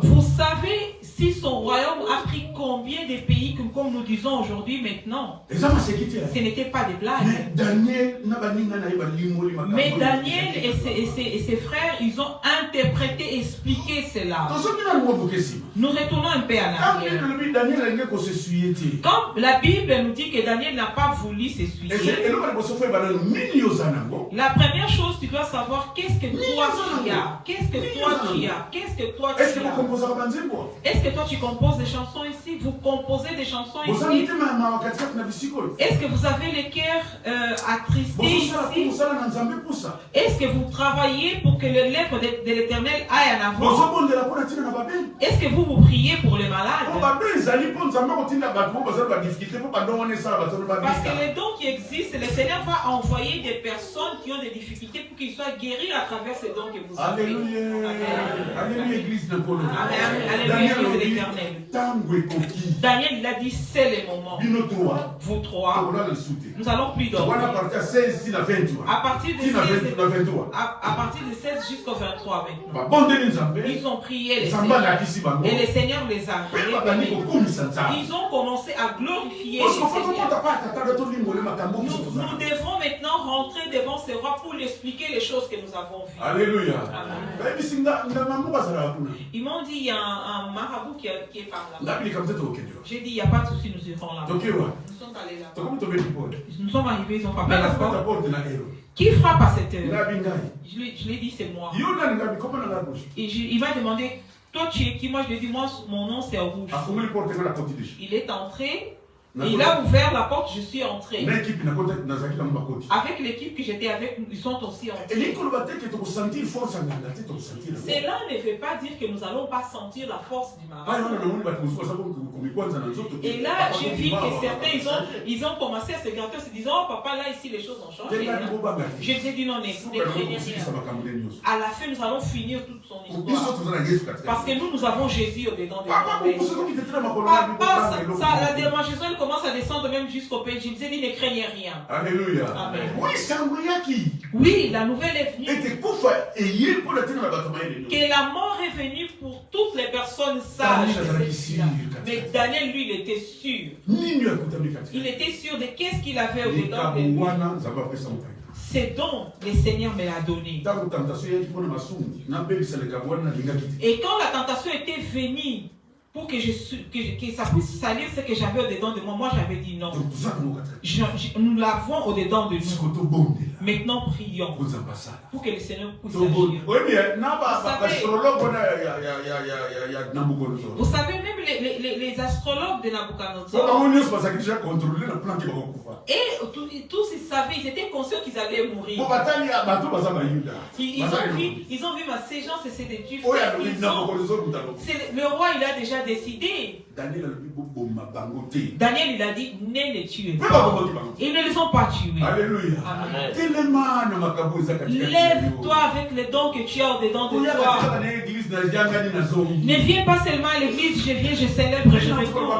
S1: vous savez si son royaume a pris combien de pays comme nous disons aujourd'hui maintenant? Ce n'était pas des blagues. Mais Daniel et ses frères, ils ont interprété, expliqué cela. Nous retournons un peu en arrière. Quand la Bible nous dit que Daniel n'a pas voulu s'essuyer, la première chose, tu dois savoir qu'est-ce que toi tu as. Qu'est-ce que toi tu as? Qu'est-ce que toi tu as? Est-ce que toi tu composes des chansons ici? Vous composez des chansons ici? Est-ce que vous avez le cœur attristé ici? Est-ce que vous travaillez pour que le lèvre de l'Éternel aille en avant? Est-ce que vous priez pour les malades? Parce que les dons qui existent, le Seigneur va envoyer des personnes qui ont des difficultés pour qu'ils soient guéris à travers ces dons que vous avez. Alléluia. Alléluia, Église de Polo. Alléluia, Église de l'Éternel. Daniel, il a dit, c'est le moment. Vous trois, nous allons plus dormir. À partir de 16 jusqu'au 23 maintenant. Ils ont prié les Seigneurs. Et le Seigneur les a révélés. Ils ont commencé à glorifier le Seigneur. Nous devons maintenant rentrer devant ce roi pour lui expliquer les choses que nous avons vues. Alléluia. Ils m'ont dit, il y a un marabout pas vous qui est par là. J'ai dit, il n'y a pas de souci, nous irons là. Nous sommes allés là. Nous sommes arrivés, ils ont frappé la porte. Qui frappe à cette heure? Je lui ai dit, c'est moi. Et il m'a demandé, toi tu es qui? Moi je lui ai dit, moi mon nom c'est Rouge. Il est entré. Et il a ouvert la porte, je suis entré. Avec l'équipe que j'étais avec, ils sont aussi entrés. Cela ne veut pas dire que nous n'allons pas sentir la force du mari. Et là, j'ai vu que certains, ils ont commencé à se gratter en se disant, oh papa, là, ici, les choses ont changé. Je lui ai dit, non, ne craignez rien. À la fin, nous allons finir toute son histoire. Parce que nous avons Jésus au-dedans de nous. Papa, la démangeaison, elle commence à descendre même jusqu'au pays. Je disais, ne craignez rien.
S3: Alléluia.
S1: Amen.
S3: Oui,
S1: la nouvelle est venue. Que la mort est venue pour toutes les personnes sages. Mais Daniel, lui, il était sûr. Il était sûr de qu'est-ce qu'il avait au-dedans de lui. C'est donc le Seigneur me l'a donné. Et quand la tentation était venue, pour que ça puisse salir ce que j'avais au-dedans de moi, moi j'avais dit non. Nous l'avons au-dedans de nous. Maintenant prions pour que le Seigneur puisse agir. Vous savez, même les astrologues de Nabucodonosor, et tous ils savaient, ils étaient conscients qu'ils allaient mourir. Ils ont vu ma séance et c'est des Juifs. Le roi il a déjà décidé. Daniel il a dit ne les tuez pas. Ils ne les ont pas tués.
S3: Alléluia.
S1: Lève-toi avec les dons que tu as au-dedans de toi. Ne viens pas seulement à l'église, je viens, je célèbre, je retourne.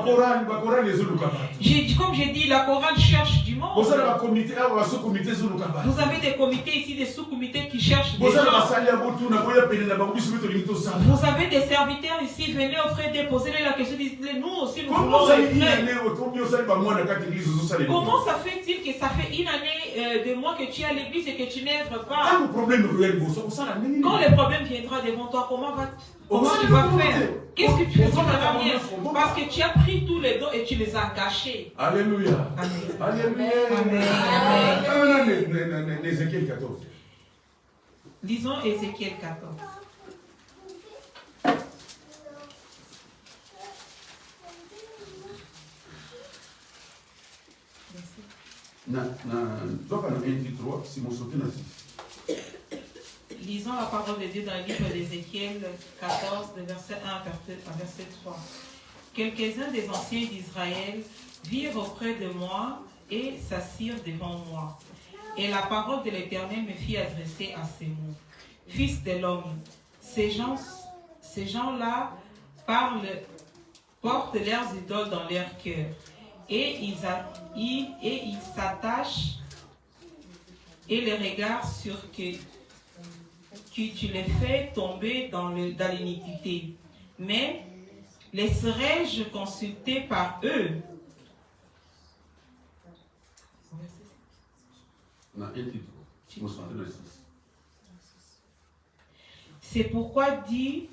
S1: Comme j'ai dit, la Coran cherche du monde. Vous avez des comités ici, des sous-comités qui cherchent des gens. Vous avez des serviteurs ici, venez auprès, déposez-les la question, dites-les, nous aussi nous voulons les. Comment ça fait-il que ça fait une année de mois que tu es à l'église et que tu n'œuvres pas? Quand le problème viendra devant toi, comment tu vas faire? Qu'est-ce que tu fais? Parce que tu as pris tous les dons et tu les as cachés.
S3: Alléluia.
S1: Amen.
S3: Amen. Ézéchiel 14.
S1: Lisons Ézéchiel 14. Lisons la parole de Dieu dans le livre d'Ézéchiel 14, de verset 1 à verset 3. Quelques-uns des anciens d'Israël virent auprès de moi et s'assirent devant moi. Et la parole de l'Éternel me fit adresser à ces mots. Fils de l'homme, ces gens-là portent leurs idoles dans leur cœur. Et ils s'attachent et les regardent sur que tu les fais tomber dans l'iniquité. Mais laisserai-je consulter par eux? C'est pourquoi dit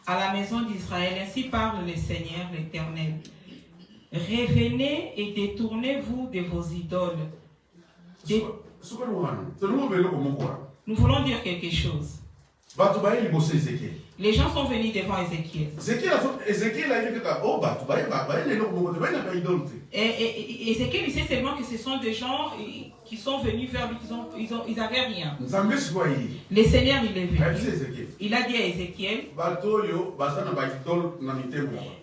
S1: à la maison d'Israël, ainsi parle le Seigneur l'Éternel. Revenez et détournez-vous de vos idoles. Nous voulons dire quelque chose. Les gens sont venus devant Ézéchiel. Et Ézéchiel, il sait seulement que ce sont des gens qui sont venus vers lui, ils n'avaient rien. Le Seigneur, il est venu. Il a dit à Ézéchiel,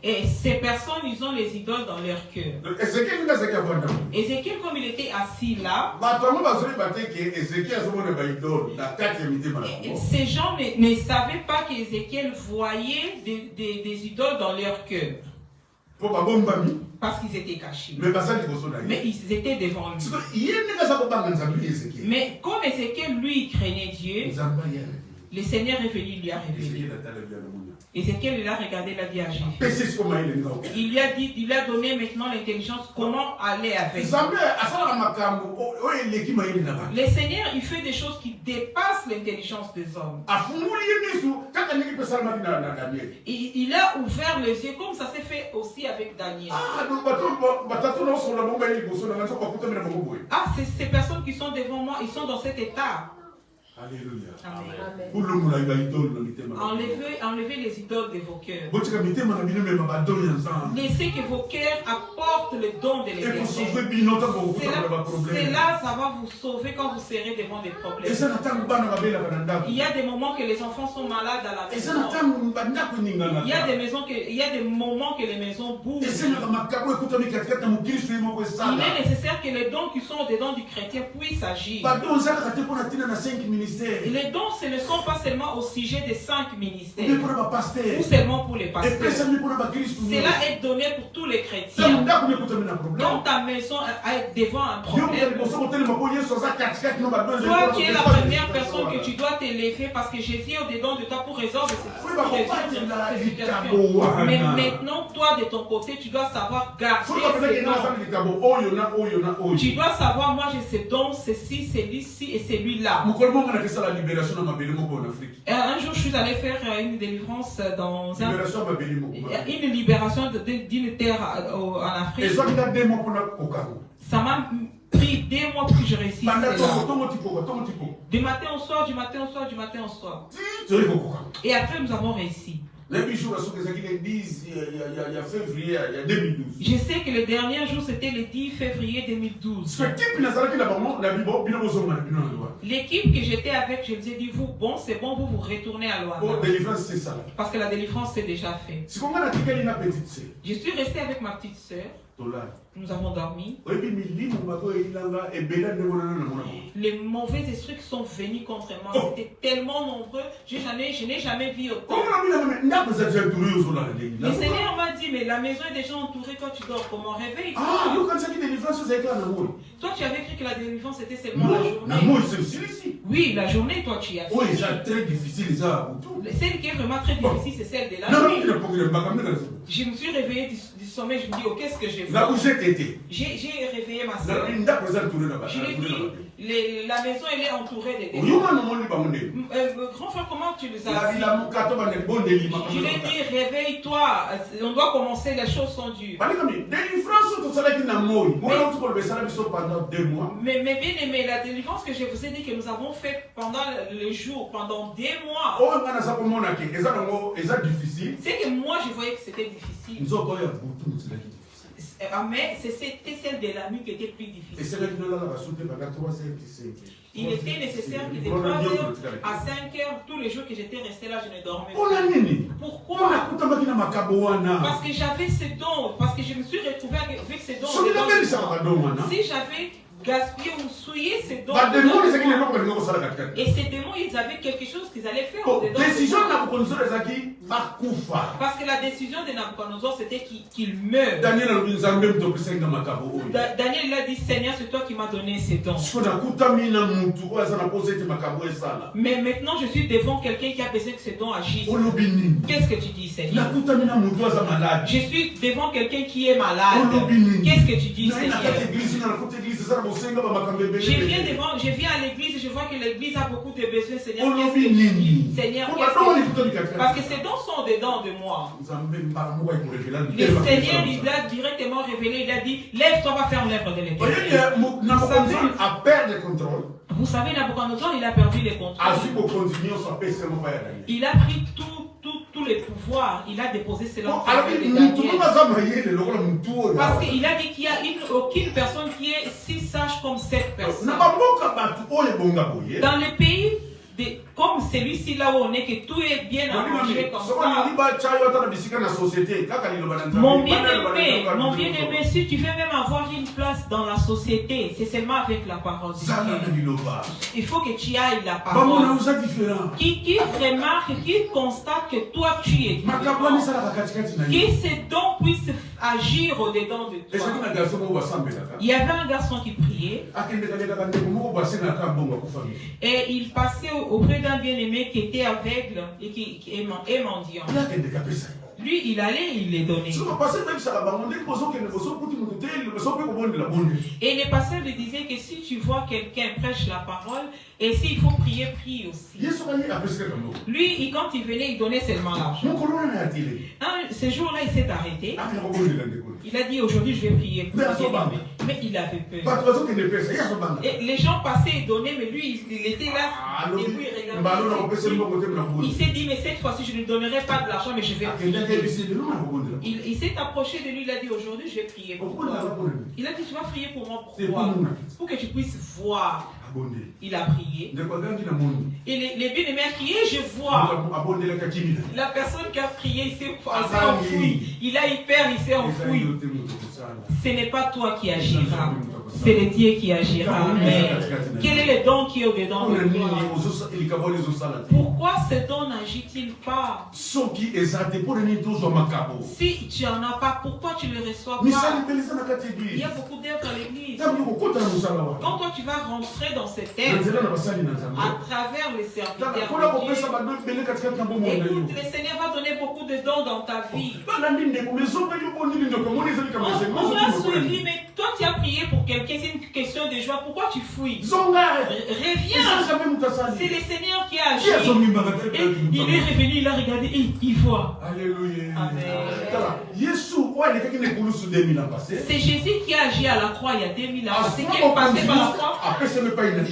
S1: et ces personnes, ils ont les idoles dans leur cœur. Ézéchiel, comme il était assis là, ces gens ne savaient pas qu'Ézéchiel voyait des idoles dans leur cœur. Parce qu'ils étaient cachés. Mais ils étaient devant lui. Mais comme Ézéchiel, lui, craignait Dieu, Le Seigneur est venu, il lui a révélé. Ézéchiel, il a regardé, il a dit à Jésus. Il lui a dit, il lui a donné maintenant l'intelligence, comment aller avec. Le Seigneur, il fait des choses qui dépassent l'intelligence des hommes. Il a ouvert les yeux, comme ça s'est fait aussi avec Daniel. Ah, ces personnes qui sont devant moi, ils sont dans cet état.
S3: Alléluia.
S1: Amen. Enlevez les idoles de vos cœurs. Laissez que vos cœurs apportent le don de l'éternité. Cela, ça va vous sauver quand vous serez devant des problèmes. Il y a des moments que les enfants sont malades à la maison. Il y a des moments que les maisons bougent. Il est nécessaire que les dons qui sont dedans du chrétien puissent agir. Les dons, ce ne sont pas seulement au sujet des 5 ministères ou seulement pour les pasteurs. Cela est donné pour tous les chrétiens. Quand ta maison est devant un problème, toi qui es la première personne que tu dois t'élever parce que Jésus est au-dedans de toi pour résoudre cette situation. Mais maintenant, toi de ton côté, tu dois savoir garder ces dons. Tu dois savoir, moi j'ai ces dons, ceci, celui-ci et celui-là. Un jour, je suis allé faire une délivrance dans une libération d'une terre en Afrique. Ça m'a pris 2 mois pour que je réussisse. Du matin au soir, du matin au soir, du matin au soir. Et après, nous avons réussi.
S3: Je sais
S1: que le dernier jour, c'était le 10 février 2012. L'équipe que j'étais avec, je lui ai dit, vous, bon, c'est bon, vous retournez à Luanda. Parce que la délivrance, c'est déjà fait. Je suis resté avec ma petite sœur. Nous avons dormi. Les mauvais esprits qui sont venus contre moi étaient tellement nombreux, je n'ai jamais vu autant. Le Seigneur m'a dit, mais la maison est déjà entourée, toi tu dors comment? Réveille. Toi tu avais cru que la délivrance était seulement la journée. Oui, la journée, toi tu y as fait. Celle qui est vraiment très difficile, c'est celle de la nuit. Je me suis réveillé du sommeil, je me dis, oh, qu'est-ce que j'ai fait? J'ai réveillé ma soeur. Je lui ai dit, la maison elle est entourée de démons. Grand frère, comment tu les as vu? Je lui ai dit, réveille-toi, on doit commencer, les choses sont dures. Mais bien aimé, la délivrance que je vous ai dit que nous avons fait pendant le jour, pendant 2 mois. C'est que moi je voyais que c'était difficile. Mais c'était celle de la nuit qui était plus difficile. Il était nécessaire que de 3h à 5h, tous les jours que j'étais resté là, je ne dormais pas. Pourquoi? Parce que j'avais ces dons, parce que je me suis retrouvé avec ces dons. Si j'avais gaspillé ou souillé ces dons, et ces démons, ils avaient quelque chose qu'ils allaient faire dedans. Parce que la décision de Nabucodonosor, c'était qu'il meure. Daniel il a dit, Seigneur, c'est toi qui m'as donné ces dons. Mais maintenant, je suis devant quelqu'un qui a besoin que ces dons agissent. Qu'est-ce que tu dis, Seigneur? Je suis devant quelqu'un qui est malade. Qu'est-ce que tu dis, Seigneur? Je viens à l'église et je vois que l'église a beaucoup de besoins, Seigneur. Qu'est-ce que tu dis? Seigneur, parce que ces dons sont dedans de moi. Le Seigneur, il a directement révélé, il a dit, lève-toi, va faire l'œuvre de l'Éternel. Vous savez, Nabucodonosor, il a perdu les contrôles. Il a pris tous les pouvoirs, il a déposé cela. Parce qu'il a dit qu'il n'y a aucune personne qui est si sage comme cette personne. Dans le pays, comme celui-ci là où on est, que tout est bien arrangé comme ça. Mon bien-aimé, si tu veux même avoir une place dans la société, c'est seulement avec la parole de Dieu. Il faut que tu ailles la parole. Qui remarque, qui constate que toi tu es différent. Que ces dons puissent agir au-dedans de toi. Il y avait un garçon qui priait. Et il passait auprès d'un bien-aimé bien-aimé qui était aveugle et qui est mendiant. Lui, il allait, il les donnait. Et les pasteurs lui disaient que si tu vois quelqu'un prêche la parole, et s'il faut prier, prie aussi. Lui, quand il venait, il donnait seulement l'argent. Ce jour-là, il s'est arrêté. Il a dit aujourd'hui, je vais prier. Mais il avait peur. Et les gens passaient et donnaient, mais lui, il était là. Et lui, il regardait. Il s'est dit, mais cette fois-ci, je ne donnerai pas de l'argent, mais je vais prier. Il s'est approché de lui, il a dit aujourd'hui je vais prier pour toi. Il a dit tu vas prier pour moi, pourquoi? Pour que tu puisses voir. Il a prié. Et les bien-aimés ont crié, je vois. La personne qui a prié, il s'est enfoui. Il a eu peur, il s'est enfoui. Ce n'est pas toi qui agiras. C'est le Dieu qui agira. Mais quel est le don qui est au-dedans de toi? Pourquoi ce don n'agit-il pas? Si tu n'en as pas, pourquoi tu ne le reçois pas? Il y a beaucoup d'œuvres à l'église. Quand toi tu vas rentrer dans cette œuvre, à travers les serviteurs de Dieu, écoute, le Seigneur va donner beaucoup de dons dans ta vie. On l'a suivi, mais toi tu as prié pour quelqu'un, c'est une question de joie. Pourquoi tu fuis? Reviens. C'est le Seigneur qui a agi. Et il est revenu, il a regardé, et il voit.
S3: Alléluia.
S1: Amen. C'est Jésus qui a agi à la croix il y a 2000 ans. C'est qui est passé par la croix.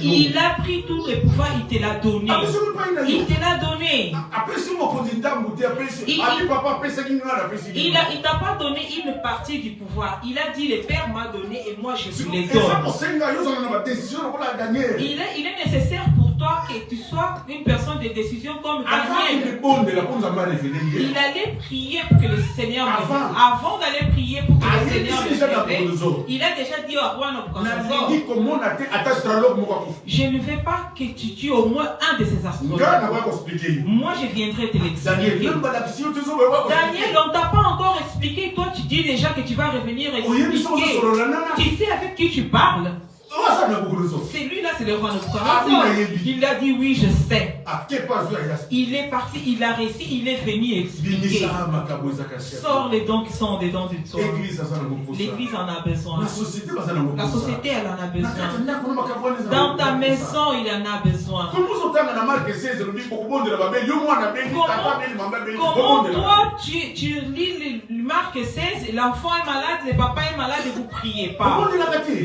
S1: Il a pris tout le pouvoir, il te l'a donné. Il te l'a donné. Il t'a pas donné une partie du pouvoir. Il a dit le Père m'a donné et moi je vous les donne. Il est nécessaire pour toi que tu sois une personne de décision comme Daniel. Il allait prier pour que le Seigneur le révèle. Avant d'aller prier pour que le Seigneur le révèle, il a déjà dit au roi Nabucodonosor, je ne veux pas que tu tues au moins un de ces astrologues. Moi je viendrai te l'expliquer. Daniel, on ne t'a pas encore expliqué. Toi tu dis déjà que tu vas revenir expliquer. Tu sais avec qui tu parles. C'est lui là, c'est le roi Nabucodonosor. Il a dit oui, je sais. Il est parti, il a réussi, il est venu expliquer. Sors les dons qui sont dedans de toi. L'église en a besoin. La société elle en a besoin. Dans ta maison il en a besoin. Comment toi tu lis Marc 16, l'enfant est malade, le papa est malade et vous ne priez pas.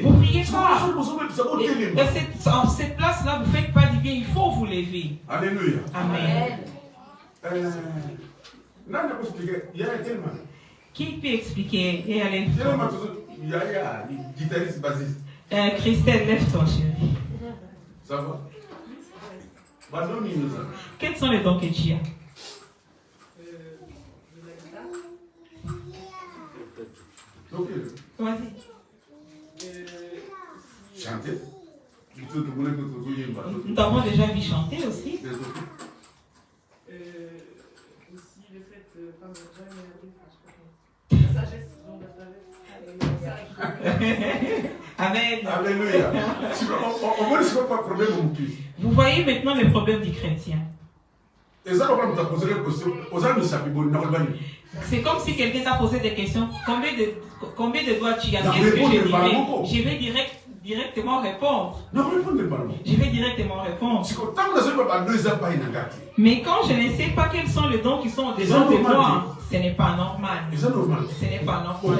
S1: Vous ne priez pas. Et en cette place-là, vous ne faites pas du bien, il faut vous lever.
S3: Alléluia.
S1: Amen. Qui peut expliquer et aller? Christelle, lève-toi, chérie.
S3: Ça va?
S1: Quels sont les dons que tu as? Vas-y.
S3: Chanter.
S1: Nous t'avons déjà vu chanter aussi.
S4: Aussi le fait de pas me jamais la sagesse,
S1: Amen.
S3: Alléluia.
S1: Vous voyez maintenant les problèmes du chrétien. C'est comme si quelqu'un t'a posé des questions. Combien de doigts tu as? Qu'est-ce que je dirais? Je vais directement répondre. Je vais directement répondre. Mais quand je ne sais pas quels sont les dons qui sont dedans de moi, ce n'est pas normal. Ce n'est pas normal.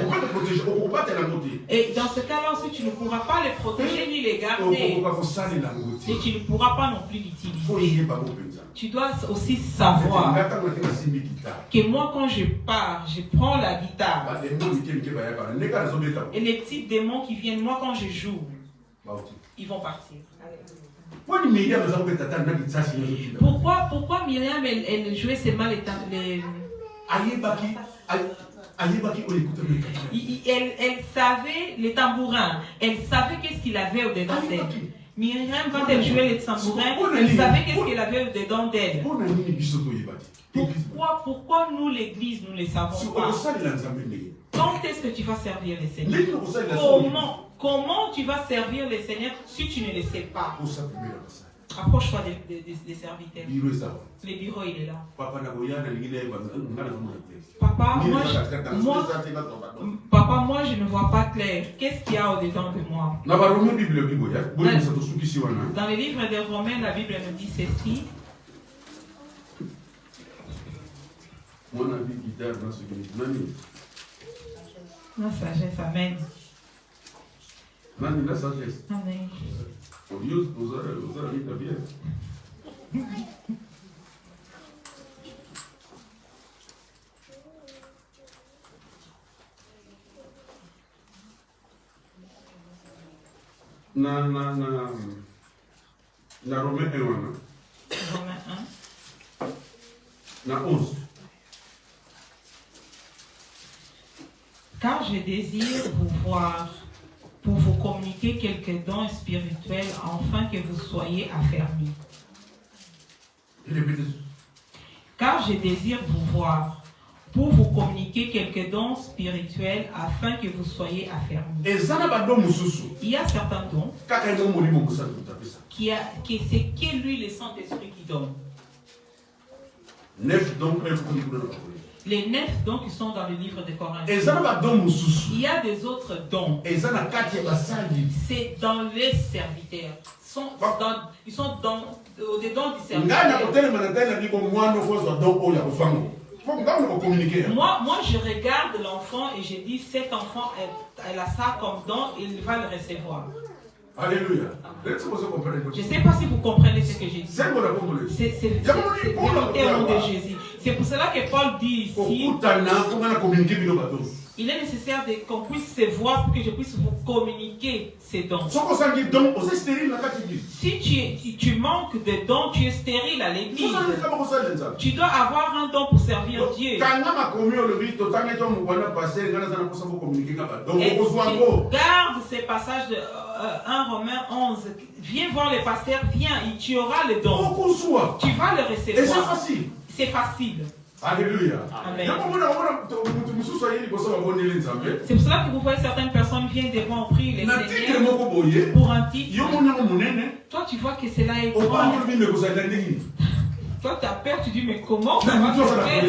S1: Et dans ce cas-là aussi, tu ne pourras pas les protéger ni les garder. Et tu ne pourras pas non plus l'utiliser. Tu dois aussi savoir que moi, quand je pars, je prends la guitare. Et les petits démons qui viennent, moi, quand je joue, ils vont partir. Pourquoi Myriam, elle jouait seulement les... Elle savait les tambourins. Elle savait qu'est-ce qu'il avait au-dedans d'elle. Myriam, quand elle jouait les tambourins, elle savait qu'est-ce qu'elle avait au-dedans d'elle. Pourquoi nous, l'église, nous ne les savons pas? Quand est-ce que tu vas servir les Seigneurs? Comment tu vas servir les Seigneurs si tu ne le sais pas? Approche-toi des serviteurs. Les bureaux, il est là. Papa, moi, je ne vois pas clair. Qu'est-ce qu'il y a au-dedans de moi? Dans les livres des Romains, la Bible nous dit ceci. La sagesse, amen.
S3: La sagesse.
S1: Amen.
S3: Na Romain 1.
S1: Romain 1.
S3: Na 11.
S1: Car je désire vous voir pour vous communiquer quelques dons spirituels afin que vous soyez affermis. Car je désire vous voir pour vous communiquer quelques dons spirituels afin que vous soyez affermis. Il y a certains dons qui c'est que lui, le Saint-Esprit, qui donne.
S3: 9 dons.
S1: Les 9 dons qui sont dans le livre de Corinthiens. Il y a des autres dons. C'est dans les serviteurs. Ils sont au-dedans du serviteur. Moi, je regarde l'enfant et je dis, cet enfant, elle a ça comme don, il va le recevoir.
S3: Alléluia.
S1: Je ne sais pas si vous comprenez ce que j'ai dit. C'est le terme de Jésus. C'est pour cela que Paul dit ici, il est nécessaire qu'on puisse se voir pour que je puisse vous communiquer ces dons. Si tu manques de dons, tu es stérile à l'église. Tu dois avoir un don pour servir Dieu. Et tu garde ces passages de 1 Romains 11. Viens voir les pasteurs, viens, tu auras le don. Tu vas le recevoir.
S3: Et c'est facile.
S1: C'est facile.
S3: Alléluia.
S1: Amen. C'est pour cela que vous voyez certaines personnes viennent devant prier les Seigneurs pour un titre. Toi, tu vois que cela est grand. Toi, tu as peur, tu dis, mais comment ça va se faire?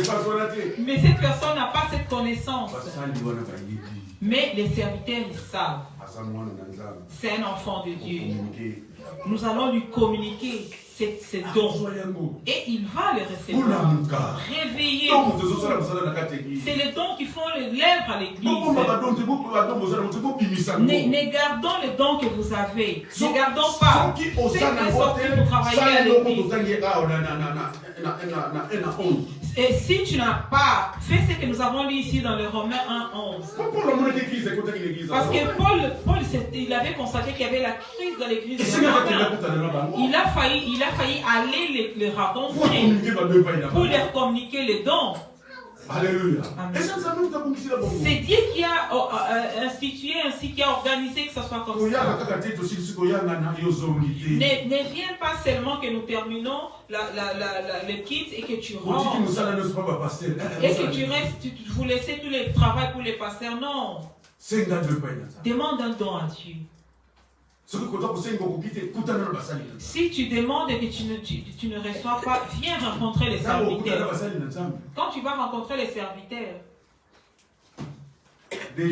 S1: Mais cette personne n'a pas cette connaissance. Mais les serviteurs, ils savent. C'est un enfant de Dieu. Nous allons lui communiquer ces dons. Et il va les recevoir. Réveillez-vous. C'est les dons qui font les lèvres à l'église. Ne gardons les dons que vous avez. Ne gardons pas. C'est très sorti pour travailler à l'église. Et si tu n'as pas fait ce que nous avons lu ici dans le Romains 1:11. Parce que Paul il avait constaté qu'il y avait la crise dans l'église. Il a failli aller les rencontrer pour leur communiquer les dons.
S3: Alléluia.
S1: C'est Dieu qui a institué ainsi, qui a organisé que ce soit comme ça. Ne viens pas seulement que nous terminons le kit et que tu rentres. Et que tu restes, vous laissez tous les travaux pour les pasteurs. Non. Demande un don à Dieu. Si tu demandes et que tu ne reçois pas, viens rencontrer les serviteurs. Quand tu vas rencontrer les serviteurs, 2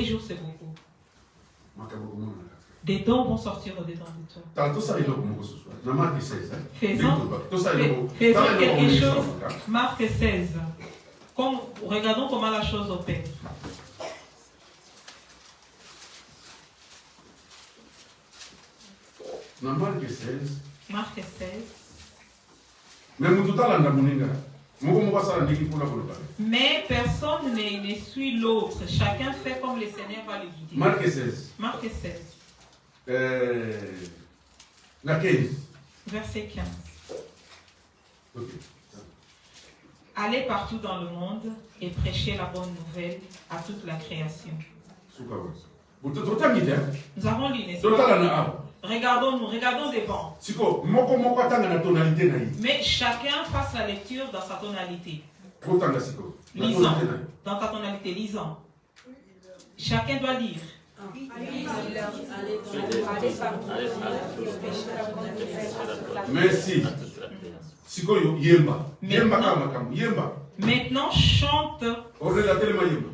S1: jours c'est beaucoup. Des dons vont sortir au-dedans de toi. Faisons quelque chose. Marc 16. Regardons comment la chose opère.
S3: Marc 16.
S1: Marc 16. Mais personne ne suit l'autre. Chacun fait comme le Seigneur va le guider.
S3: Marc 16.
S1: Marc 16.
S3: La 15.
S1: Verset 15.
S3: Okay.
S1: Allez partout dans le monde et prêchez la bonne nouvelle à toute la création. Nous avons lu, n'est-ce pas? Regardons devant. Mais chacun fasse la lecture dans sa tonalité. Lisons. Dans ta tonalité, lisons. Chacun doit lire.
S3: Merci. Sikoyo yemba. Yemba kama kama yemba.
S1: Maintenant chante.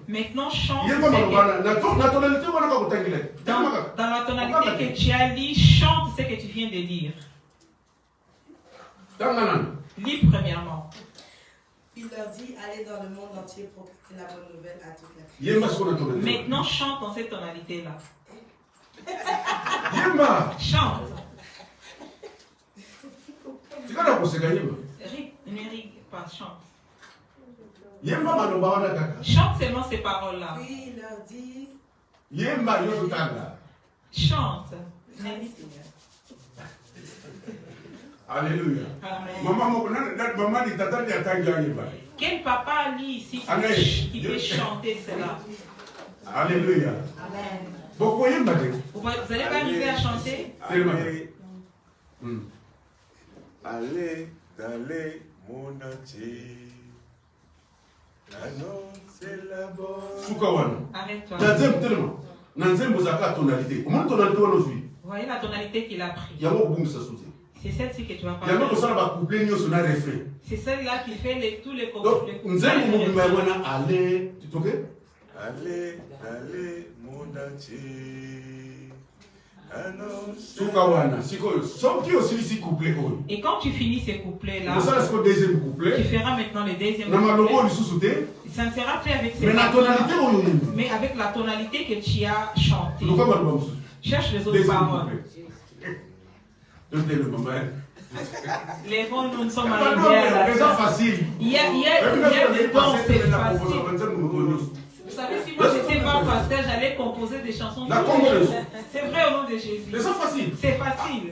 S1: Maintenant chante. Dans la tonalité que tu as dit, chante ce que tu viens de dire. Lis premièrement.
S5: Il leur dit, allez dans le monde entier proclamer la bonne nouvelle à toute la création.
S1: Maintenant chante dans cette tonalité-là. Chante. Ne ris pas, chante. Chante seulement ces paroles-là.
S5: Puis il leur dit,
S1: chante.
S3: Alléluia.
S1: Quel papa lit ici qui peut chanter cela?
S3: Alléluia.
S5: Amen.
S1: Vous n'allez pas arriver à chanter?
S6: Allez dans les mondes entiers. Annoncez la bonne.
S1: Arrête-toi. Vous voyez la tonalité qu'il a pris. C'est celle-ci que tu vas parler. C'est celle-là qui fait tous les couplets.
S6: Allez dans les mondes entiers.
S1: Et quand tu finis ces couplets-là, tu feras maintenant le deuxième couplet. Ça ne sera plus avec ces paroles, mais avec la tonalité que tu as chantée. Cherche les autres paroles. Lèvons-nous, nous sommes arrivés à la fin. Il y a des dons, c'est facile. Vous savez, si moi j'étais pas pasteur, j'allais composer des chansons. C'est vrai au nom de Jésus. C'est facile.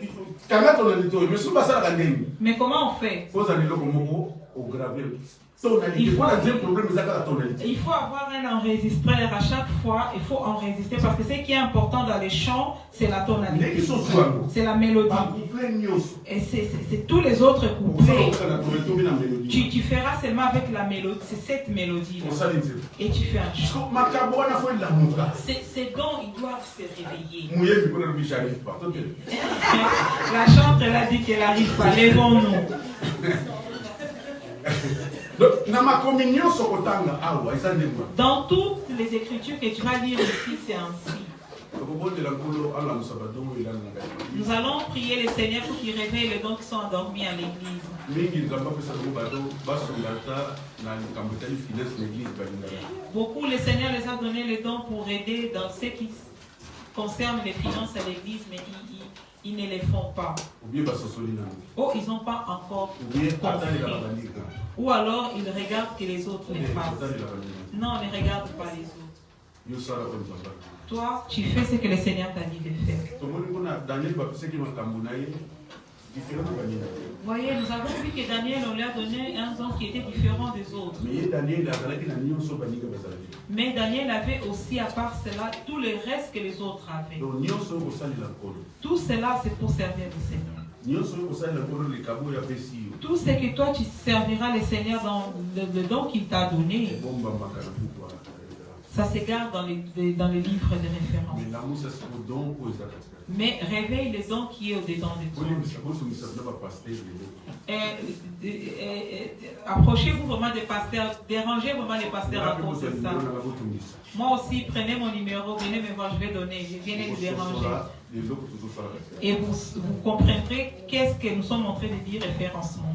S1: Mais comment on fait? Il faut avoir un enregistreur à chaque fois. Il faut enregistrer parce que ce qui est important dans les chants, c'est la tonalité. C'est la mélodie. Et c'est tous les autres couplets. Tu feras seulement avec la mélodie. C'est cette mélodie. Et tu fais un chant. Ces dons, ils doivent se réveiller. La chante, elle a dit qu'elle n'arrive pas. Lèvons-nous. Dans toutes les écritures que tu vas lire ici, c'est ainsi. Nous allons prier le Seigneur pour qu'il réveille les dons qui sont endormis à l'église. Beaucoup, le Seigneur les a donné les dons pour aider dans ce qui concerne les finances à l'église, mais ils ne les font pas. Oh, ils n'ont pas encore compris. Ou alors ils regardent que les autres les fassent. Non, ne regarde pas les autres. Toi, tu fais ce que le Seigneur t'a dit de faire. Voyez, nous avons vu que Daniel, on lui a donné un don qui était différent des autres. Mais Daniel avait aussi, à part cela, tout le reste que les autres avaient. Tout cela, c'est pour servir le Seigneur. Tout ce que toi, tu serviras le Seigneur dans le don qu'il t'a donné. Ça se garde dans les livres de référence. Mais réveille les dons qui est au-dedans de toi. Approchez-vous vraiment des pasteurs, dérangez vraiment les pasteurs à cause de ça. Moi aussi, prenez mon numéro, venez me voir, je vais donner, je viens les déranger. Et vous comprendrez qu'est-ce que nous sommes en train de dire référencement.